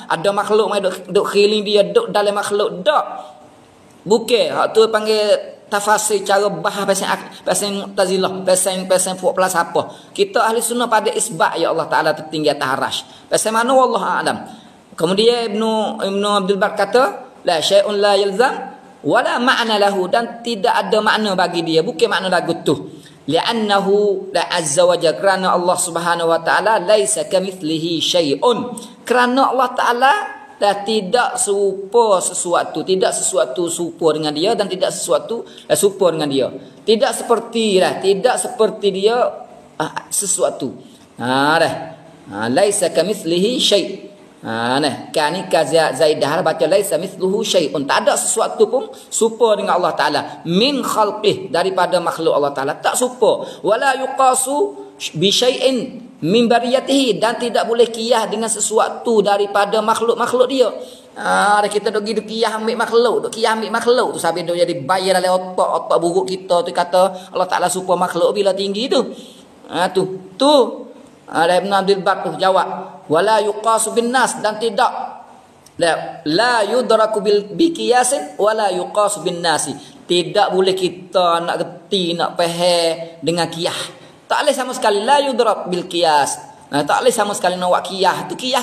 ada makhluk mai duk keliling dia, duk dalam makhluk dak. Bukan hak tu panggil tafsir cara bahas pasal Mu'tazilah, pasal puak pelas apa. Kita ahli sunnah pada isbat ya Allah Taala tertinggi atas arasy. Pasal mana wallahu a'lam. Kemudian Ibnu Abdul Bar kata, la syai'un la yalzam wala ma'na lahu, dan tidak ada makna bagi dia, bukan makna lagu tu. Li'annahu la azza wa jalla, kerana Allah Subhanahu wa taala laisa kamitslihi syai'un, kerana Allah Taala dah tidak serupa sesuatu, tidak sesuatu serupa dengan dia, dan tidak sesuatu serupa dengan dia, tidak seperti dia sesuatu. Laisa kamitslihi syai'. Kani Zaidah baca laisa mithluhu syai'un, tak ada sesuatu pun serupa dengan Allah Taala, min khalqih, daripada makhluk Allah Taala tak serupa, wala yuqasu bi syai'in min bariyatihi, dan tidak boleh qiyas dengan sesuatu daripada makhluk-makhluk dia. Kita duk qiyas ambil makhluk, tu sampai dia jadi bayar dalam otak buruk kita tu, kata Allah Taala serupa makhluk bila tinggi tu. Ibn Abdul Bar tu jawab, wala yuqasu bin nas, dan tidak la yudraku bi qiyasin wala yuqasu bin nasi, tidak boleh kita nak reti, nak faham dengan qiyas. Tak boleh sama sekali, la yudrak bil qiyas. Tak boleh sama sekali nak buat qiyas. Tu qiyas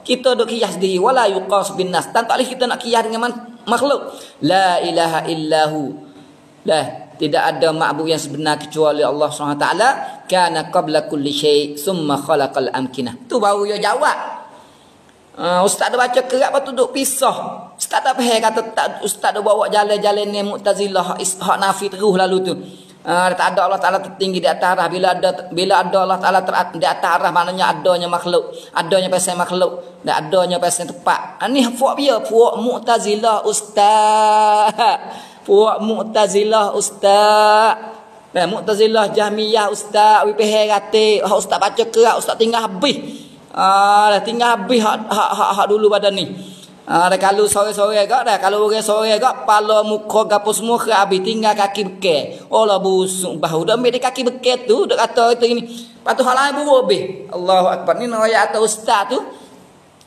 kita duk qiyas diri, wala yuqas bin nas, dan tak boleh kita nak qiyas dengan makhluk. La ilaha illahu, tidak ada ma'bud yang sebenar kecuali Allah SWT. Kana qabla kulli syai' summa khalaqal amkinah. Tu baru dia jawab. Ustaz dah baca kerat, lepas tu duk pisah. Ustaz tak faham, kata ustaz dah bawa jalan-jalan ni Mu'tazilah, hak nafi terus lalu tu. Tak ada Allah Taala tertinggi di atas arah. Bila ada Allah Taala di atas arah, maknanya adanya makhluk, adanya pasal makhluk, dan adanya pasal tempat. Ni puak dia, puak Mu'tazilah ustaz. Puak Mu'tazilah ustaz. Mu'tazilah Jahmiyah ustaz. Wipeh kata hak ustaz baca kerat, ustaz tinggal habis. Tinggal habis hak dulu pada ni. Kalau sore-sore agak dah, kalau orang sore agak pala muka gapo semua habis, tinggal kaki bekal. Allah busuk bahu dah ambil kaki bekal tu, dak kata itu ini. Patu hal lain buruk habis. Allahu akbar. Ni ayat atau ustaz tu,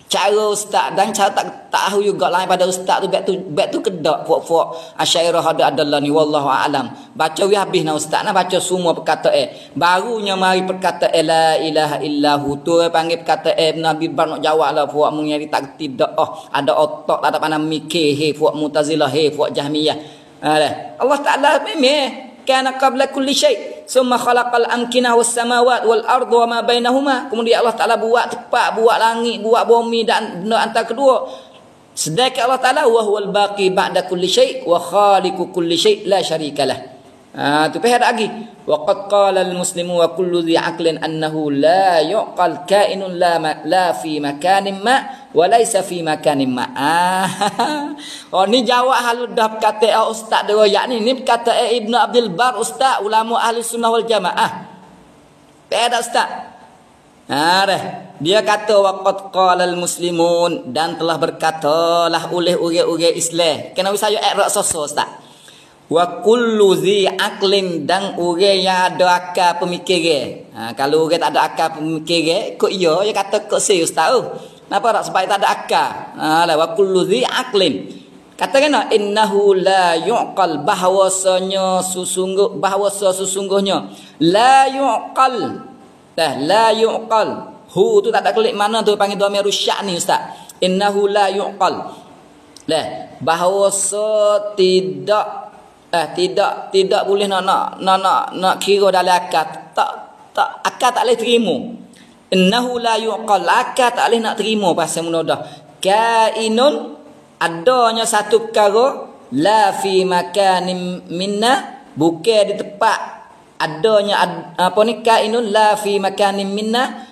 cara ustaz dan cara tak tahu juga lain pada ustaz tu, bet tu kedak puak-puak Asy'ariyah adalah ni wallahu a'lam. Baca wi habis nah ustaz nah, baca semua perkataan. Barunya mari perkataan la ilaha illahu tu panggil perkataan Nabi Bar nak jawablah puak mung yang tak tidak ada otak, tak ada pandang mikir, puak Mu'tazilah, puak Jahmiyah. Allah Taala memang kana qabla kulli syai' summa khalaqal amkinah was samawati wal ardu wa ma bainahuma. Kemudian Allah Taala buat tempat, buat langit, buat bumi dan benda antara kedua. Sedangkan Allah Taala wa huwal baqi ba'da kulli syai' wa khaliqu kulli syai' la syarikalah. Tu pihak lagi. Wa qad qala al muslimu wa kullu dhi aqlin annahu la yuqal kainun la fi makanin ma wa laysa fi makanin ma. Ni jawab haludah kata ustaz dia yakni ni kata Ibnu Abdul Bar ustaz ulama ahli sunnah wal jamaah. Pada ustaz. Dia kata waqad qala al muslimun, dan telah berkatalah oleh orang-orang Islam. Kenapa saya irak soso ustaz? Wa kullu dhi aqlin, dan orang yang ada akal pemikiran. Kalau orang tak ada akal pemikiran, kok dia kata kok saya ustaz. Kenapa tak? Sebab tak ada akal. Wa kullu dhi aqlin. Katakan innahu la yuqal, bahwasanya sesungguhnya la yuqal. La yuqal. Hu tu tak ada klik mana tu panggil dhamir syak ni ustaz. Innahu la yuqal. Bahwasa tidak boleh nak kira dalam akal. Tak akal tak boleh terima. Innahu la yuqal, akal tak boleh nak terima pasal munodah. Kainun, adanya satu perkara, la fi makanin minna, bukan di tempat adanya apa ni, kainun la fi makanin minna.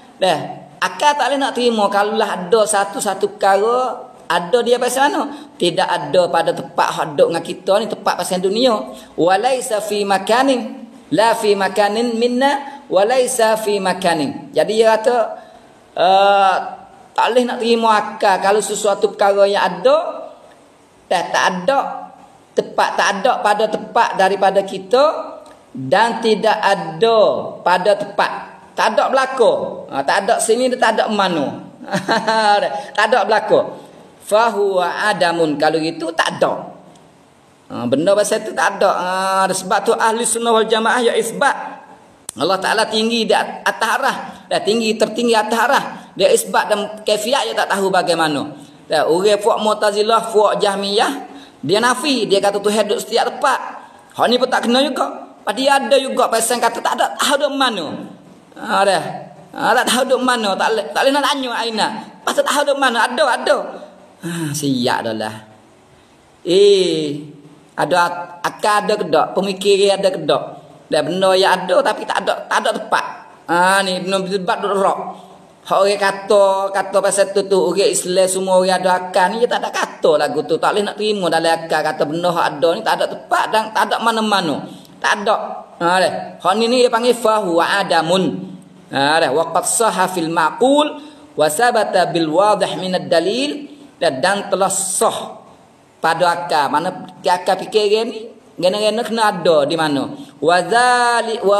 Akal tak boleh nak terima kalau lah ada satu perkara ada dia pasal mana? Tidak ada pada tempat haduk dengan kita ni, tempat pasal dunia. Walaisa fi makanin la fi makanin minna walaisa fi makanin. Jadi dia kata tak boleh nak terima akal kalau sesuatu perkara yang ada dan tak ada tepat, tak ada pada tepat daripada kita dan tidak ada pada tepat. Tak ada berlaku. Tak ada sini dia tak ada mana. Tak ada berlaku. Fahuwa adamun. Kalau gitu tak ada. Benda pasal itu tak ada. Sebab tu ahli sunnah wal jamaah ya isbat. Allah Ta'ala tinggi di atas arah. Tinggi tertinggi atas arah. Dia isbat dan kaifiat dia tak tahu bagaimana. Orang fuak Mu'tazilah, fuak Jahmiyah, dia nafi. Dia kata Tuhan duduk setiap tempat. Hak ni pun tak kena juga. Dia ada juga pasal kata tak ada tahu duduk mana. Tak tahu duduk mana. Tak boleh nak tanya aina. Pasal tak tahu duduk mana. Ada. Siap dah lah. Ada akal ada kedak, pemikiran ada kedak. Dan benda yang ada tapi tak ada tepat. Ni benda debat duk rok. Hak orang kata pasal tu orang Islam semua orang ada akal ni dia tak ada kata lagu tu. Tak boleh nak terima dalam akal kata benda hak ada ni tak ada tepat dan tak ada mana-mana. Tak ada. Hak ni dia panggil fahu adamun. Wa qad sahha fil ma'qul wa sabata bil wadih min ad-dalil dan telah sah pada akal. Mana akal fikiran ni gena-gena kena ada di mana. Wa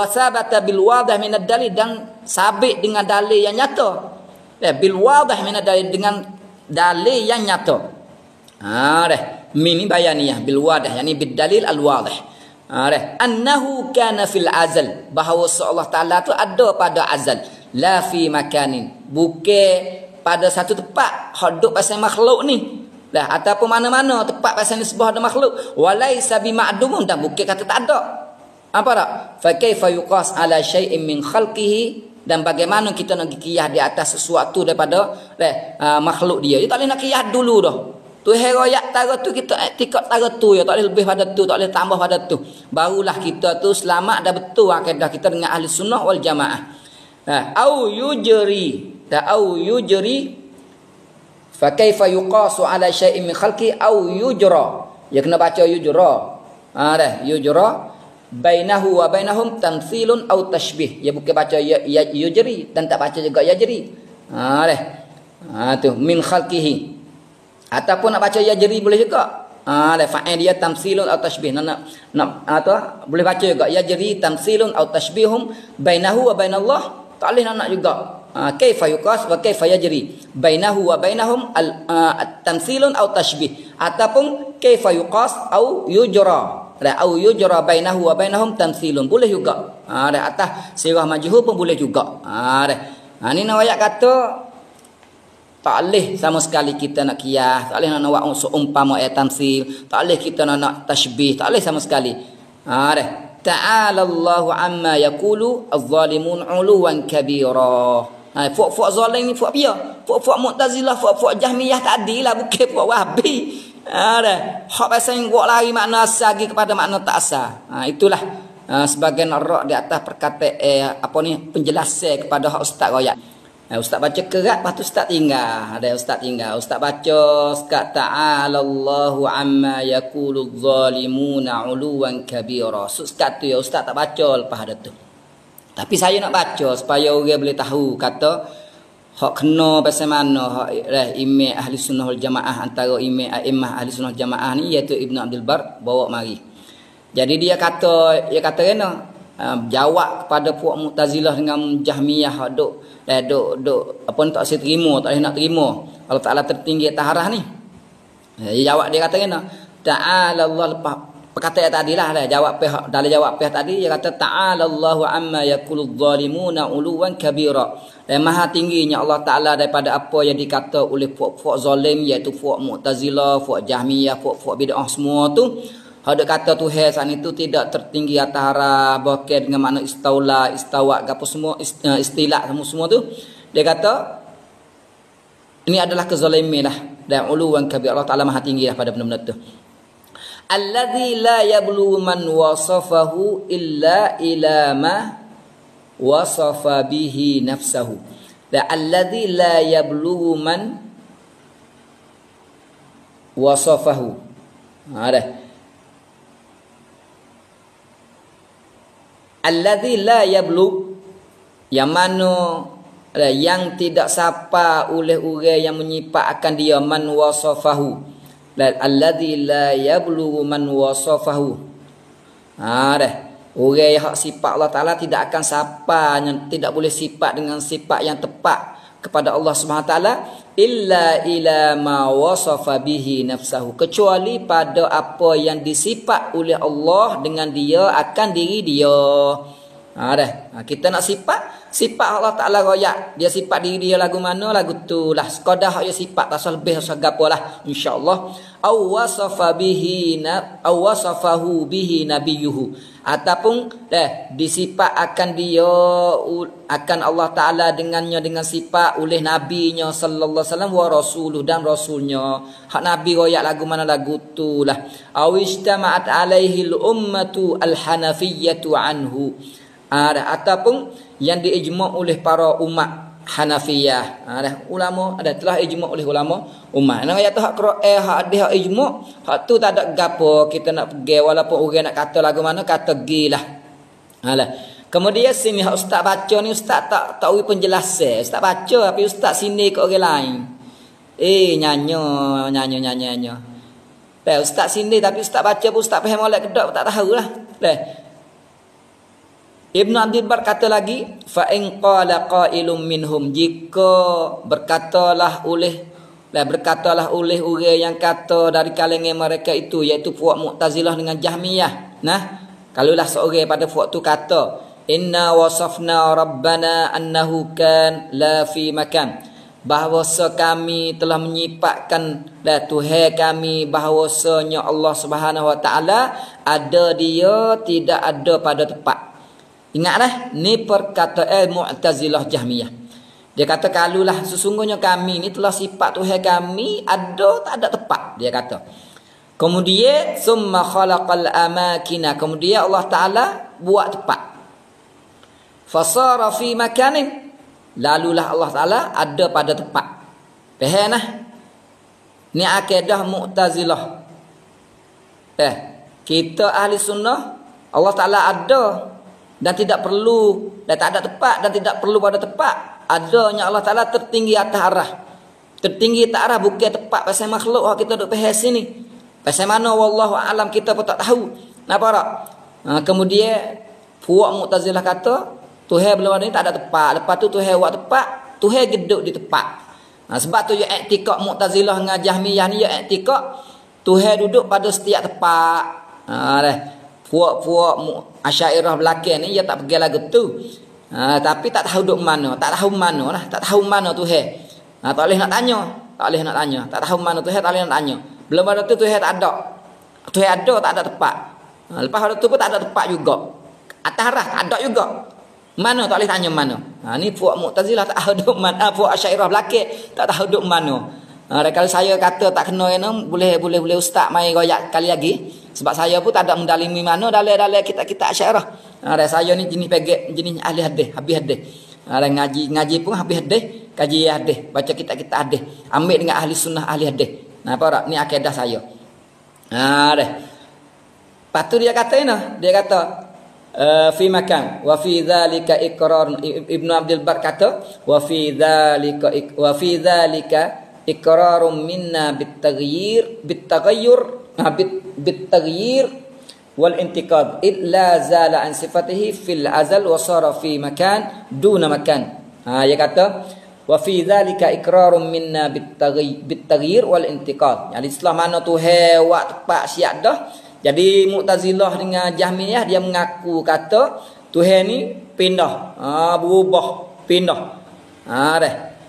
sabata bil wadih min ad-dalil dan sabit dengan dalil yang nyata. Bil wadih min ad-dalil dengan dalil yang nyata. Mini bayaniyah bil wadih yani bid dalil al wadih. Annahu kana fil azal, bahawa Allah Taala tu ada pada azal, la fi makanin, bukan pada satu tempat hidup pasal makhluk ni. Ataupun mana-mana tempat pasal nisbah ada makhluk. Walaisa bi ma'dumun, dan bukan kata tak ada. Apa tak? Fa kaifa yuqas ala syai'in min khalqihi, dan bagaimana kita nak qiyas di atas sesuatu daripada makhluk dia. Dia tak boleh nak qiyas dulu dah. Tuhan royak tara tu kita etikad tara tu ya, tak boleh lebih pada tu, tak boleh tambah pada tu. Barulah kita tu selamat dah betul akidah kita dengan ahli sunnah wal jamaah. Au yujri fa kaifa yuqasu ala syai'in min khalqi au yujra. Ya kena baca yujra. Yujra bainahu wa bainahum tamthilun au tashbih. Ya bukan baca yujri dan tak baca juga yajri. Tu min khalqihi. Ataupun nak baca yajri boleh juga. Fa'il dia tamsilun atau tashbih. Boleh baca juga yajri tamsilun atau tashbihum bainahu wa bainallah. Tak boleh nak juga. Kaifa yuqas wa kaifa yajri bainahu wa bainahum tamsilun atau tashbih. Ataupun kaifa yuqas au yujra. Au yujra bainahu wa bainahum tamsilun. Boleh juga. Atas sirah majhul pun boleh juga. Ni nak kata tak boleh sama sekali kita nak qiyas, tak boleh nak buat seumpama ayat tamsil, tak boleh kita nak tashbih, tak boleh sama sekali. Ta'ala Allahu amma yaqulu adh-dhalimun 'uluwan kabira. Fuak zalim ni fuak dia. Fuak Mu'tazilah, fuak Jahmiyah tadi lah, bukan fuak Wahabi. Hak pasal yang buat lari makna asal lagi kepada makna tak asal. Itulah sebagian rak di atas perkataan penjelasan kepada hak ustaz royak. Ustaz baca kerat, lepas tu ustaz tinggal. Ustaz baca sekat ta'ala Allahu amma yaqulu adh-dhalimuna 'uluwan kabira. Sekat tu ya ustaz tak baca lepas ada tu. Tapi saya nak baca supaya orang boleh tahu kata hak kena pasal mana hak imam ahli sunnah wal jamaah, antara imam a'immah ahli sunnah wal jamaah ni iaitu Ibnu Abdul Bar bawa mari. Jadi dia kata kena jawab kepada puak Mu'tazilah dengan Jahmiyah duk apa tak saya terima, tak boleh nak terima Allah Taala tertinggi atas arah ni. Dia jawab, dia kata kena ta'ala Allah, lepas perkataan tadi lah jawab pihak dalam jawab pihak tadi dia kata ta'ala Allahu amma yaqulu adh-dhalimuna 'uluwan kabira. Maha tingginya Allah Taala daripada apa yang dikata oleh puak-puak zalim, iaitu puak Mu'tazilah, puak Jahmiyah, puak bid'ah semua tu. Ada kata Tuhan saat itu tidak tertinggi atas arah, bahkan dengan makna istaula, istawat, apa semua istilah semua tu. Dia kata ini adalah kezaliman lah dan uluwan kabir. Allah Taala Maha tinggi lah pada benda-benda tu. Alladzi la yablu man wasafahu illa ila ma wasafa bihi nafsahu. Dan alladzi la yablu man wasafahu. Alladzi la yablugh yang mana yang tidak sapa oleh orang yang menyipat akan dia, man wasafahu alladzi la yablughu man wasafahu. Dah orang yang hak sifat Allah Taala tidak akan sapa, tidak boleh sifat dengan sifat yang tepat kepada Allah Subhanahu Taala illa ila ma wasafa bihi nafsahu, kecuali pada apa yang disifat oleh Allah dengan dia akan diri dia. Kita nak sifat Allah Taala royak, dia sifat diri dia lagu mana lagu tu lah, sekadar hak dia sifat, tak usah lebih, tak usah gapo lah, insyaallah. Aw wasafahu bihi nabiyuhu, ataupun disifat akan dia akan Allah Taala dengannya dengan sifat oleh nabinya sallallahu alaihi wasallam wa rasuluh, dan rasulnya. Hak nabi royak lagu mana lagu tu lah. Aw istama'at alaihi al-ummatu al-hanafiyyatu anhu, ataupun yang diijma' oleh para umat Hanafiyah. Ulama telah ijma' oleh ulama umat. Nah ayat tu hak hak ada hak ijma', hak tu tak ada gapo kita nak pergi, walaupun orang nak kata lagu mana kata gilah. Kemudian sini hak ustaz baca ni, ustaz tak tahu penjelasan. Ustaz baca tapi ustaz sini ke orang lain. Nyanyo. Ustaz sini tapi ustaz baca pun ustaz faham molek kedak tak tahulah. Ibn Abdul Bar kata lagi, fa in qala qailum minhum, jika berkatalah oleh orang yang kata dari kalangan mereka itu, iaitu puak Mu'tazilah dengan Jahmiyah. Kalaulah seorang pada puak tu kata, inna wasafna rabbana annahu kan la fi makan, bahawasa kami telah menyifatkan Tuhan kami bahawasanya Allah Subhanahu wa taala ada dia, tidak ada pada tempat. Ingatlah, ni perkataan Mu'tazilah Jahmiyah. Dia kata kalulah sesungguhnya kami ni telah sifat Tuhan kami ada, tak ada tempat, dia kata. Kemudian summa khalaqal amakina, kemudian Allah Taala buat tempat. Fasara fi makanin, lalulah Allah Taala ada pada tempat. Faham nah? Ni akidah Mu'tazilah. Kita ahli sunnah, Allah Taala ada dan tidak perlu, dan tak ada tempat dan tidak perlu pada tempat. Adanya Allah Taala tertinggi atas arah. Tertinggi atas arah bukan tempat pasal makhluk kita duk bahas sini. Pasal mana wallahu alam kita pun tak tahu. Napa tak? Kemudian puak Mu'tazilah kata Tuhan belum ada ni, tak ada tempat. Lepas tu Tuhan buat tempat, Tuhan geduk di tempat. Sebab tu ya i'tikad Mu'tazilah dengan Jahmiyah ni, ya i'tikad Tuhan duduk pada setiap tempat. Puak-puak Asy'ariyah belakang ni dia tak pergi lagu tu. Tapi tak tahu duduk mana, tak tahu mana lah, tak tahu mana Tuhan. Tak boleh nak tanya, tak tahu mana Tuhan, tak boleh nak tanya. Belum ada tu Tuhan tak ada. Tuhan ada tak ada tempat. Lepas ada tu pun tak ada tempat juga. Atas arah tak ada juga. Mana tak boleh tanya mana. Ni puak Mu'tazilah tak tahu duduk mana, puak Asy'ariyah belakang tak tahu duduk mana. Kalau saya kata tak kena boleh ustaz mai royak kali lagi. Sebab saya pun tak ada mendalimi mana dalam kita Asy'ariyah. Saya ni jenis ahli hadis, habis hadis. Ngaji pun habis hadis, kaji hadis, baca kita hadis. Ambil dengan ahli sunnah, ahli hadis. Apa tak? Ni akidah saya. Lepas tu dia kata fi makan wa fi dzalika iqrar. Ibnu Abdul Bar kata wa fi dzalika iqrarun minna بالتغيير والانتقاد illa zala an sifatihi fil azal wa sara fi makan duna makan. Dia kata wa fi dzalika iqrarun minna bitaghyir wal intiqad. Jadi setelah mana tu hewat tepat siap dah. Jadi Mu'tazilah dengan Jahmiyah dia mengaku kata Tuhan ni pindah, berubah, pindah.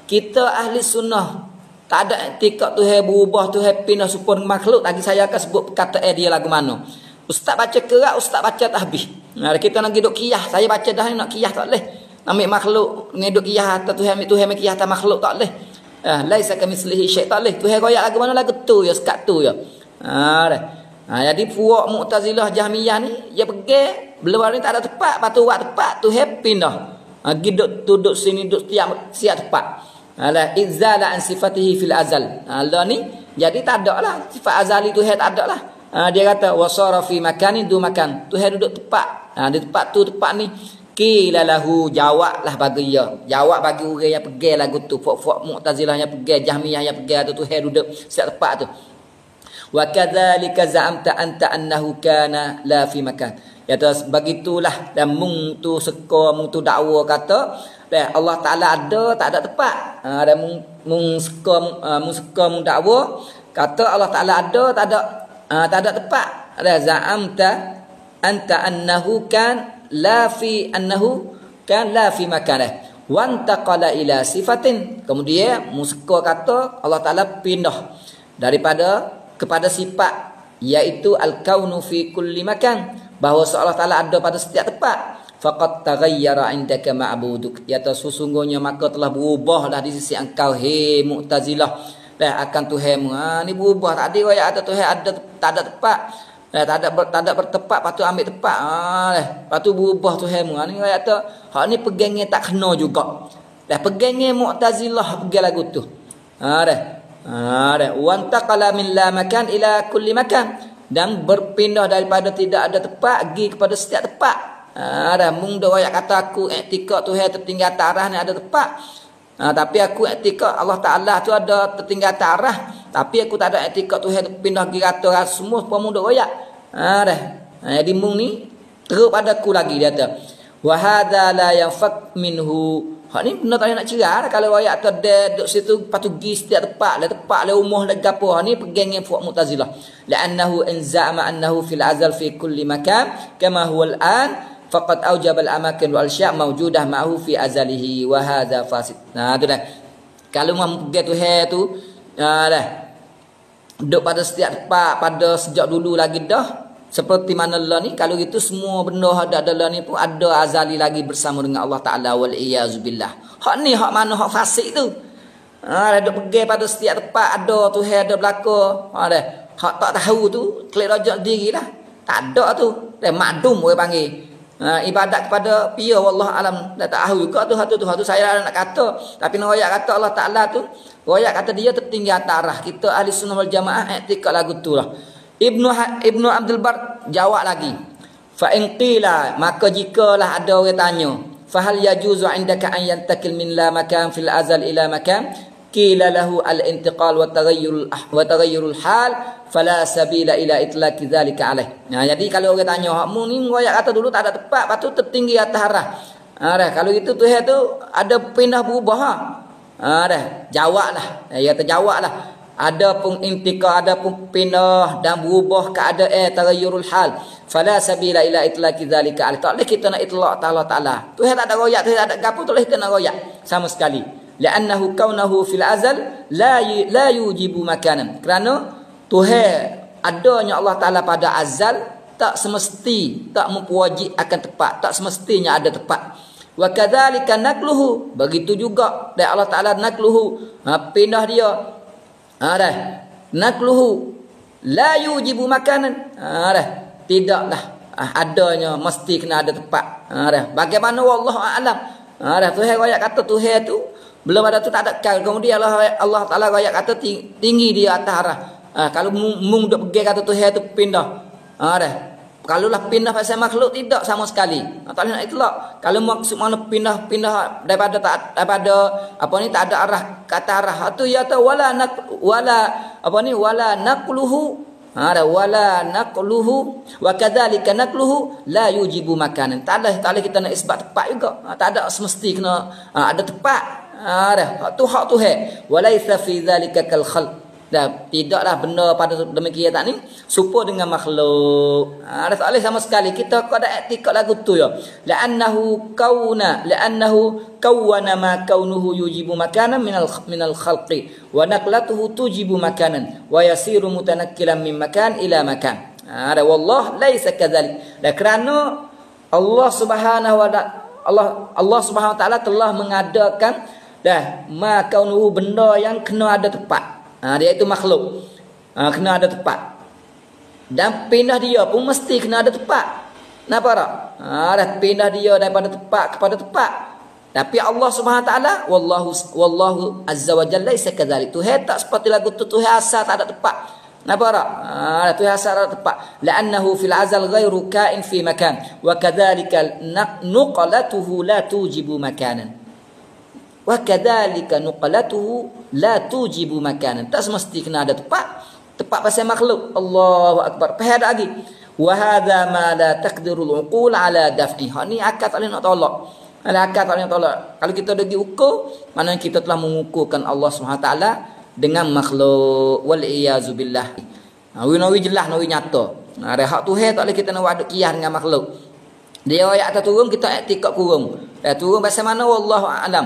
Kita ahli sunnah tak ada i'tikad Tuhan berubah, Tuhan pindah supaya makhluk. Lagi saya akan sebut perkataan dia lagu mana. Ustaz baca kerak, ustaz baca tak habis. Kita nak duduk kiyah, saya baca dah nak kiyah tak boleh. Ambil makhluk ngeduk kiyah atas Tuhan kiyah atas makhluk tak boleh. Laisa kamitslihi syai' tak boleh. Tuhan royak lagu mana lagu tu ya, sekat tu ya. Jadi puak Mu'tazilah Jahmiyah ni dia pergi belum ni tak ada tempat, patu buat tempat Tuhan pindah. Duduk sini duduk siap tempat. Izzala an sifatihi fil azal. Allah ni jadi tak ada lah sifat azali Tuhan, tak ada lah. Dia kata wasara fi makani du makan. Tuhan duduk tempat. Di tempat tu, tempat ni qila lahu, jawablah bagi dia, jawab bagi orang yang pegang lagu tu, fok-fok Mu'tazilah yang pegang, Jahmiyah yang pegang tu Tuhan duduk setiap tempat tu. Wa kadzalika za'amta anta annahu kana la fi makan. Ya terus begitulah, dan mung tu seka, mung tu dakwa kata Allah Taala ada tak ada tempat. Dan mung seka mung dakwa kata Allah Taala ada tak ada tempat. Ada za'amta anta annahu kan la fi makan. Wa antaqala ila sifatin. Kemudian muska kata Allah Taala pindah kepada sifat, iaitu al-kaunu fi kulli makan, bahawa Allah Taala ada pada setiap tempat. Faqad taghayyara indaka ma'buduk, iaitu sesungguhnya maka telah berubahlah di sisi engkau, hei Mu'tazilah, akan Tuhanmu. Ni berubah. Tadi ayat ada Tuhan ada tak ada tempat. Tak ada bertepat, patut ambil tempat. Patut berubah Tuhanmu. Ni ayat tu hak ni pegangnya tak kena juga. Pegangnya Mu'tazilah pegang lagu tu. Wantaqala min la makan ila kulli makan, dan berpindah daripada tidak ada tempat pergi kepada setiap tempat. Mung dah ayat kata aku i'tikad Tuhan tertinggal tarah ni ada tempat. Tapi aku i'tikad Allah Taala tu ada tertinggal tarah, tapi aku tak ada i'tikad Tuhan pindah pergi kata semua pun dah ayat. Jadi mung ni teruk padaku lagi dia kata. Wa hadza la yanfak minhu. Hak ni benar tak nak cerah kalau ayat tu ada duduk situ patut pergi setiap tempat, le rumah le gapo. Hak ni pegangnya fuq Mu'tazilah. La'annahu in za'ama annahu fil azal fi kulli makan kama huwa al-an faqad aujaba al-amakin wal asya' mawjudah ma'hu fi azalihi wa hadza fasid. Tu dah. Kalau mau pergi tu duduk pada setiap tempat pada sejak dulu lagi dah. Seperti mana Allah ni, kalau gitu semua benda ada Allah ni pun ada azali lagi bersama dengan Allah Ta'ala wal iyazubillah. Hak ni hak mana hak fasik tu. Duduk pergi pada setiap tempat ada Tuhan ada belaka. Hak tak tahu tu klik rajak diri lah. Tak ada tu. Makdum orang panggil. Ibadat kepada pia wallah alam. Dah tak tahu juga tu hak tu saya nak kata. Tapi nak royak kata Allah Ta'ala tu, royak kata dia tertinggal tarah. Kita ahli sunnah wal jamaah i'tikad lagu tu lah. Ibnu Abdul Bar jawab lagi. Fa in qila, maka jikalah ada orang tanya, fa hal yajuzu indaka an yantakil min la makan fil azal ila makan? Qila lahu al-intiqal wa taghayyurul hal fala sabila ila itlaqi dzalika alaih. Jadi kalau orang tanya, hakmu ni ngoyak kata dulu tak ada tempat, patut tertinggi atas arah. Kalau itu Tuhan tu ada pindah berubah. Jawablah. Ya terjawablah. Ada pun intika, ada pun pindah dan berubah keadaan taghayyurul hal. Fala sabila ila itlaqi dzalika alaih. Tak boleh kita nak itlaq Allah Taala. Tuhan tak ada royak, Tuhan tak ada gapo, tak boleh kita nak royak sama sekali. Li'annahu kaunahu fil azal la yujibu makanan. Kerana Tuhan adanya Allah Taala pada azal tak semesti, tak memperwajib akan tempat, tak semestinya ada tempat. Wa kadzalika nakluhu, begitu juga dan Allah Taala nakluhu, pindah dia. Nakluhu la yujibu makanan. Tidaklah adanya mesti kena ada tempat. Bagaimana wallahu a'lam. Tuhan royak kata Tuhan tu belum ada tu tak ada kal. Kemudian Allah Taala royak kata tinggi dia atas arah. Kalau mung duk pergi kata Tuhan tu pindah. Kalau lah pindah pasal makhluk tidak sama sekali. Tak boleh nak itlak. Kalau maksud mana pindah daripada apa ni tak ada arah kata arah. Tu ya tu wala naqluhu. Wala naqluhu wa kadzalika naqluhu la yujibu makanan. Tak boleh kita nak isbat tempat juga. Tak ada semesti kena ada tempat. Hak tu walaisa fi dzalika kal khalq. Tidaklah benda pada demikian tak ni serupa dengan makhluk. Tak boleh sama sekali kita kau ada i'tikad lagu tu ya. La'annahu kawwana ma kaunuhu yujibu makanan minal khalqi wa naqlatuhu tujibu makanan wa yasiru mutanakkilan min makan ila makan. Wallah laisa kadzalik. Kerana Allah Subhanahu wa taala telah mengadakan ma kaunuhu benda yang kena ada tempat. Dia itu makhluk. Kena ada tempat. Dan pindah dia pun mesti kena ada tempat. Kenapa tak? Pindah dia daripada tempat kepada tempat. Tapi Allah Subhanahu Wa Taala wallahu azza wa jalla laisa kadzalik. Tuhan tak seperti lagu tu Tuhan asal tak ada tempat. Napa tak? Tu hasar tepat. La'annahu fil azal ghairu ka'in fi makan. Wa kadzalika nuqlatuhu la tujibu makanan. Wa kadzalika nuqlatuhu la tujibu makanan. Tak semesti kena ada tepat. Tepat pasal makhluk. Allahu akbar. Faham tak lagi? Wa hadza ma la taqdirul uqul ala daf'i. Ha ni akal tak boleh nak tolak. Akal tak boleh nak tolak. Kalau kita pergi ukur, maknanya kita telah mengukurkan Allah SWT dengan makhluk. Wal iyazu billah. Nawi jelas, nawi nyata. Ada hak Tuhan tak boleh kita nak aduk kiyah dengan makhluk. Dia ayat atas turun, kita iktikad kurung. Turun bahasa mana wallahu a'lam.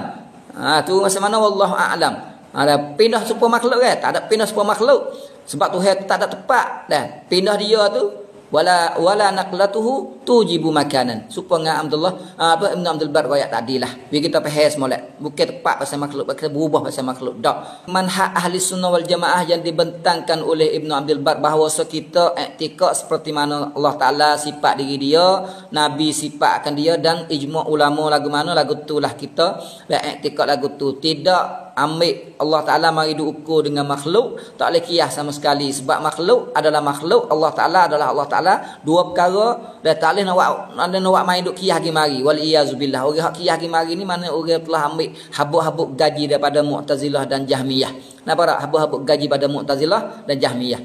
Turun bahasa mana wallahu a'lam. Ada pindah supaya makhluk kan? Tak ada pindah supaya makhluk. Sebab Tuhan tak ada tepat dah. Pindah dia tu wala naqlatuhu tujibu makanan. Supaya Abdullah Ibn Abdul Bar ayat tadilah. Biar kita faham semolek. Bukan tepat pasal makhluk, kita berubah pasal makhluk. Tak. Manhaj ahli sunnah wal jamaah yang dibentangkan oleh Ibn Abdul Bar bahawa kita i'tikad seperti mana Allah Taala sifat diri dia, Nabi sifat akan dia, dan ijma' ulama lagu mana lagu itulah kita i'tikad lagu tu. Tidak ambil Allah Ta'ala mari diukur dengan makhluk, tak boleh kiyah sama sekali. Sebab makhluk adalah makhluk, Allah Ta'ala adalah Allah Ta'ala. Dua perkara dah tak boleh nak main duk kiyah gi mari. Wal iyazubillah. Orang hak kiyah gi mari ni mana orang telah ambil habuk-habuk gaji daripada Mu'tazilah dan Jahmiyah. Nampak tak? Habuk-habuk gaji pada Mu'tazilah dan Jahmiyah.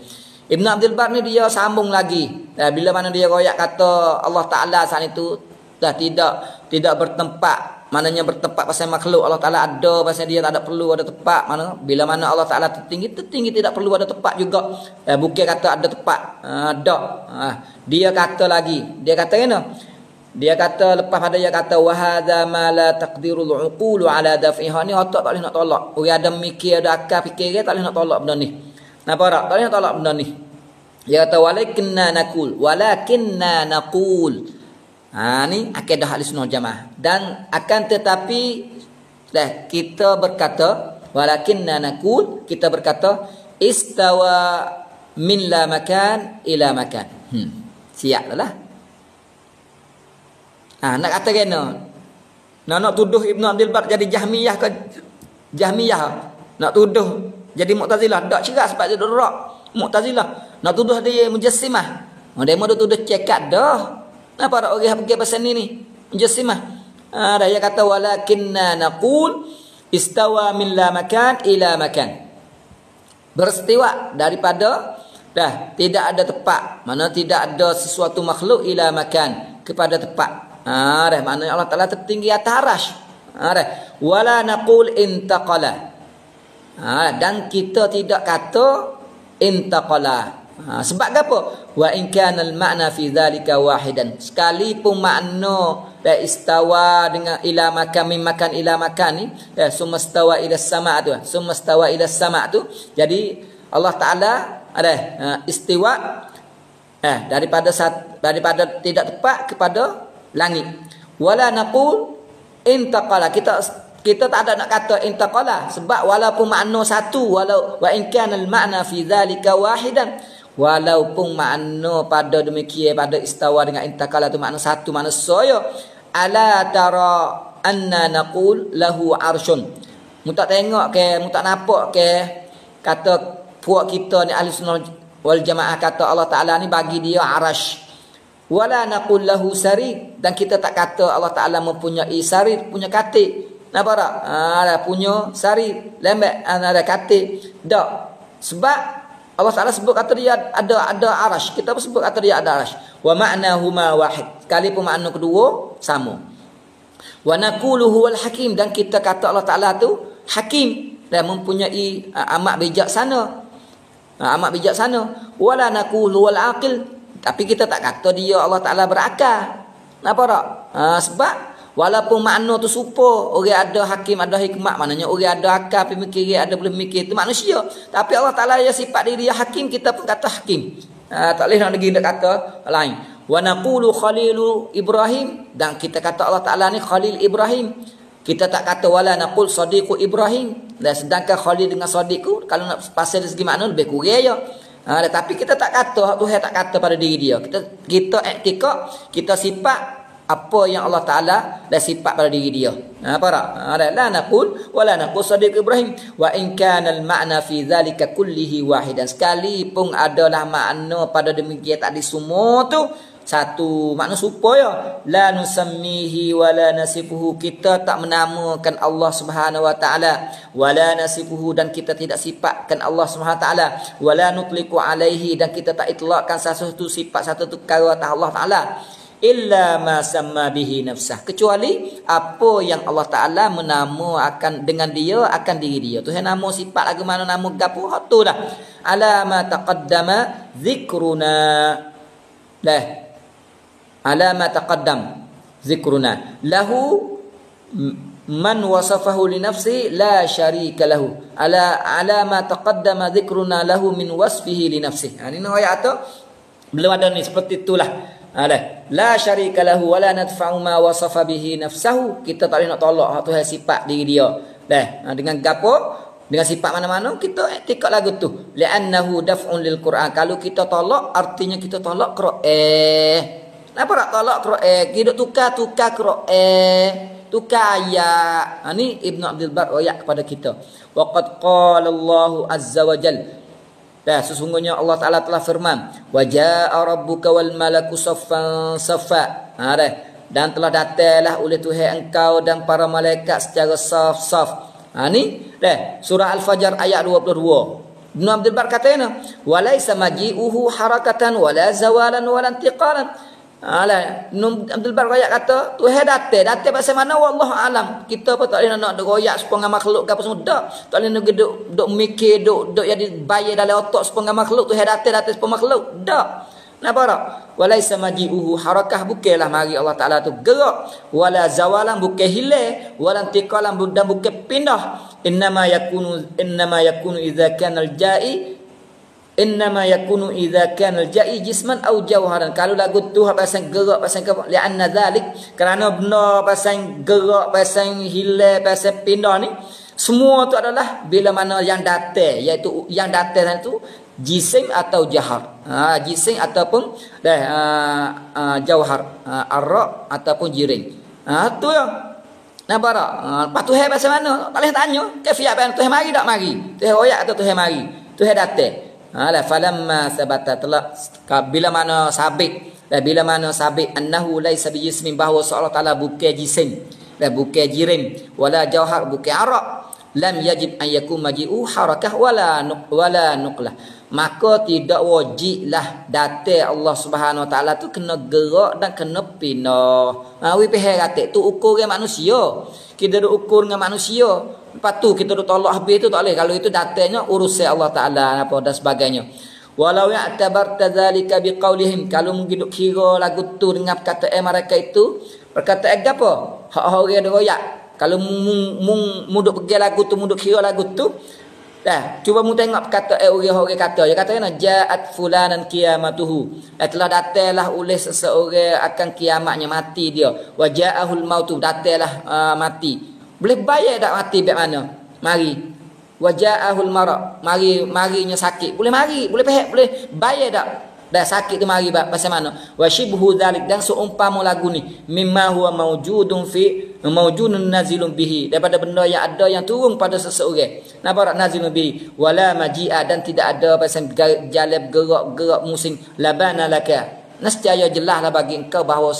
Ibn Abdul Bar ni dia sambung lagi. Bila mana dia royak kata Allah Ta'ala saat itu dah tidak bertempat. Maknanya bertempat pasal makhluk. Allah Ta'ala ada pasal dia tak ada perlu ada tempat. Mana? Bila mana Allah Ta'ala tertinggi tidak perlu ada tempat juga. Bukan kata ada tempat. Tak. Dia kata lagi. Dia kata kena. Dia kata lepas pada dia kata wa hadza ma la taqdirul uqulu ala daf'iha. Ni otak tak boleh nak tolak. Orang ada mikir, ada akal fikir tak boleh nak tolak benda ni. Nampak tak? Tak boleh nak tolak benda ni. Dia kata walakinna naqul. Ni akidah ahli sunnah jamaah. Dan akan tetapi kita berkata walakinna naqul, kita berkata istawa min la makan ila makan. Siap lah. Nak kata kena. Nak tuduh Ibn Abdul Bar jadi Jahmiyah ke Jahmiyah. Nak tuduh jadi Mu'tazilah. Tak cerak sebab dia dorak Mu'tazilah. Nak tuduh dia Mujassimah. Dia mau tuduh cekat dah. Apa orang yang pergi pasal ni Mujassimah. Dia kata walakinna naqul istawa min la makan ila makan. Beristiwa daripada tidak ada tempat. Mana tidak ada sesuatu makhluk ila makan, kepada tempat. Maknanya Allah Ta'ala tertinggi atas arasy. Wala naqul intaqala. Dan kita tidak kata intaqala. Sebab apa? Wa in kana al-ma'na fi dzalika wahidan. Sekalipun makna istawa dengan ila makan min makan ila makan ni, summa stawa ila sama' tu. Summa stawa ila sama' tu. Jadi Allah Taala ada istiwa daripada tidak tepat kepada langit. Wala naqul intaqala. Kita tak ada nak kata intaqala sebab walaupun makna satu, walau wa in kana al-ma'na fi dzalika wahidan, walaupun makna pada demikian pada istawa dengan intaqala tu makna satu, makna saya ala tara anna naqul lahu arsyun. Mu tak tengok ke, mu tak nampak ke kata puak kita ni ahli sunnah wal jamaah kata Allah Taala ni bagi dia arasy. Wala naqul lahu sarid, dan kita tak kata Allah Taala mempunyai sarid, punya katik. Nampak tak? Punya sarid, lembek, ada katik. Tak. Sebab Allah Taala sebut kata dia ada arasy. Kita pun sebut kata dia ada arasy. Wa ma'nahuma wahid. Sekalipun makna kedua sama. Wa naqulu huwal hakim, dan kita kata Allah Taala tu hakim dan mempunyai amat bijaksana. Amat bijaksana. Wala naqulu wal aqil, tapi kita tak kata dia Allah Taala berakal. Nampak tak? Sebab walaupun makna tu serupa, orang ada hakim, ada hikmat, maknanya orang ada akal, pemikir, ada boleh mikir, itu manusia. Tapi Allah Taala dia sifat diri dia hakim, kita pun kata hakim. Tak boleh nak lagi kata lain. Wa naqulu khalilu Ibrahim, dan kita kata Allah Taala ni Khalil Ibrahim. Kita tak kata wala naqul sadiqu Ibrahim. Dan sedangkan Khalil dengan sadiqu kalau nak pasal dari segi makna lebih kurang ya. Tapi kita tak kata, Tuhan tak kata pada diri dia. Kita i'tikad, kita sifat apa yang Allah Taala dah sifat pada diri dia. Apa tak? La naqul wala naqul sadiq Ibrahim wa in kana al ma'na fi dhalika kullihi wahidan. Sekalipun adalah makna pada demikian tadi semua tu satu makna supaya la nusammihi wala nasifuhu, kita tak menamakan Allah Subhanahu wa taala, wala nasifuhu dan kita tidak sifatkan Allah Subhanahu wa taala, wala nutliqu alaihi dan kita tak itlaqkan satu sifat satu perkara atas Allah taala, illa ma samma bihi nafsah, kecuali apa yang Allah taala menamakan dengan dia akan diri dia. Tuhan nama sifat lagu mana nama gapo tu dah. Ala ma taqaddama zikruna. Dah. Ala ma taqaddam zikruna lahu man wasafahu li nafsi la syarika lahu. Ala ma taqaddama zikruna lahu min wasfihi li nafsi. Ini ayat tu belum ada ni, seperti itulah. La syarika lahu wala nadfa'u ma wasafa bihi nafsahu. Kita tak boleh nak tolak Tuhan sifat diri dia. Dengan gapo? Dengan sifat mana-mana kita iktikad lagu tu. Li'annahu daf'un lil Quran. Kalau kita tolak artinya kita tolak Quran. Kenapa tak tolak Quran? Kita tukar Quran, tukar ayat. Ini Ibn Abdul Bar ayat kepada kita. Waqad qala Allah azza wa jalla. Sesungguhnya Allah Ta'ala telah firman, wa jaa rabbuka wal malaku saffan saffa. Dan telah datanglah oleh Tuhan engkau dan para malaikat secara saf-saf. Ni surah Al-Fajr ayat 22. Ibn Abdul Bar katanya, walaysa maji'uhu harakatan wala zawalan wala intiqalan. Abdul Bar royak kata Tuhan datang pasal mana wallahu alam. Kita pun tak boleh nak royak supaya makhluk ke apa semua dak. Tak boleh nak duk mikir duk jadi bayar dalam otak supaya makhluk. Tuhan datang supaya makhluk dak. Kenapa tak? Walaisa maji'uhu harakah, bukanlah mari Allah Taala tu gerak, wala zawalan bukan hilang, wala intiqalan dan bukan pindah. Innama yakunu idza kana al-ja'i innama yakunu idza kana al-ja'i jisman aw jawharan. Kalau lagu tu pasal gerak pasal ke li'anna dzalik, kerana benda pasal gerak pasal hilang pasal pindah ni semua tu adalah bila mana yang datang, iaitu yang datang itu jisim atau jahar. Jisim ataupun jauhar, arra ataupun jiring. Tu ya. Nampak tak? Lepas Tuhan pasal mana? Tak boleh tanya. Kafiat Tuhan mari tak mari? Tuhan royak atau Tuhan mari? Tuhan datang. Falamma sabata telah bila mana sabit annahu laisa bijismin, bahawa Allah Taala bukan jisim dan bukan jirim, wala jauhar bukan arak, lam yajib an yakun maji'u harakah wala nuqlah, maka tidak wajiblah datang Allah Subhanahu wa taala tu kena gerak dan kena pindah. Wi pihak kata tu ukur dengan manusia. Kita duk ukur dengan manusia. Lepas tu kita duk tolak habis tu tak boleh. Kalau itu datangnya urusan Allah Taala apa dan sebagainya. Walau ya'tabarta dzalika biqaulihim, kalau mungkin duk kira lagu tu dengan perkataan mereka itu, perkataan apa? Hak orang ada royak. Kalau muduk pergi lagu tu, muduk kira lagu tu, cuba mu tengok perkataan orang-orang kata. Dia kata ja'at fulanan qiyamatuhu. Telah datanglah oleh seseorang akan kiamatnya, mati dia. Wa ja'ahul mautu, datanglah mati. Boleh bayar tak mati biar mana? Mari. Wa ja'ahul mara, marinya sakit. Boleh mari, boleh pihak, boleh bayar tak? Dah sakit tu mari pasal mana? Wa shibhu dzalik, dan seumpama lagu ni mimma huwa mawjudun nazilun bihi, daripada benda yang ada yang turun pada seseorang. Napa nazilun bihi wala maji'a, dan tidak ada pasal jalab gerak musim labana laka. Nescaya jelaslah bagi engkau bahawa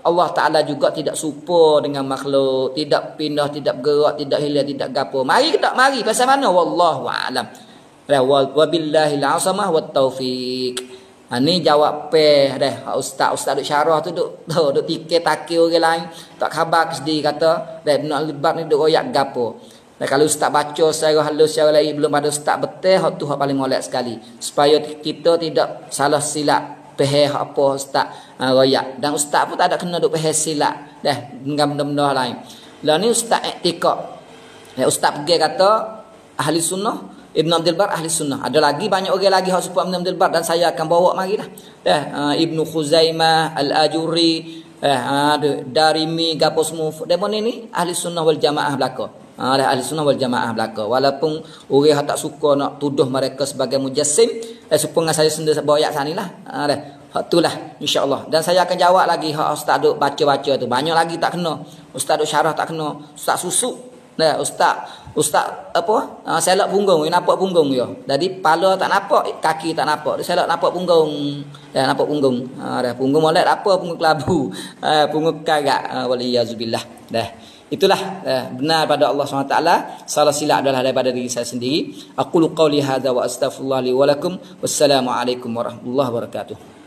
Allah Ta'ala juga tidak serupa dengan makhluk, tidak pindah, tidak bergerak, tidak hilang, tidak gapo. Mari ke tak mari? Pasal mana? Wallahu a'lam. Wabillahil asamah wat taufiq. Ni jawab dah ustaz duk syarah tu duk tikir-takir orang lain, tak khabar sendiri kata dah Ibn al-Bab ni duk royak gapo. Dan kalau ustaz baca secara halus secara lain belum ada ustaz betul, hak tu hak paling molek sekali, supaya kita tidak salah silap peheh apa ustaz royak. Dan ustaz pun tak ada kena duk peheh silap dah dengan benda-benda lain. Lah ni ustaz i'tikad. Ustaz pergi kata ahli sunnah, Ibn Abdul Bar ahli sunnah. Ada lagi banyak orang lagi hak support Ibn Abdul Bar, dan saya akan bawa mari dah. Ibnu Khuzaimah, Al-Ajuri, Darimi, gapo semua. Demo ni ahli sunnah wal jamaah belaka. Ahli sunnah wal jamaah belaka. Walaupun orang tak suka nak tuduh mereka sebagai mujassim, supaya saya sendiri bawa ayat sanilah. Hak itulah insya-Allah. Dan saya akan jawab lagi hak ustaz duk baca-baca tu. Banyak lagi tak kena. Ustaz duk syarah tak kena. Ustaz susuk. Nah, ustaz apa? Selak punggung, nampak punggung dia. Jadi kepala tak nampak, kaki tak nampak. Dia selak nampak punggung. Dah nampak punggung. Dah punggung molek apa punggung kelabu. Punggung kagak. Waliyazubillah. Dah. Itulah benar pada Allah SWT. Salah silap adalah daripada diri saya sendiri. Aqulu qawli hadza wa astaghfirullah li wa lakum. Wassalamualaikum warahmatullahi wabarakatuh.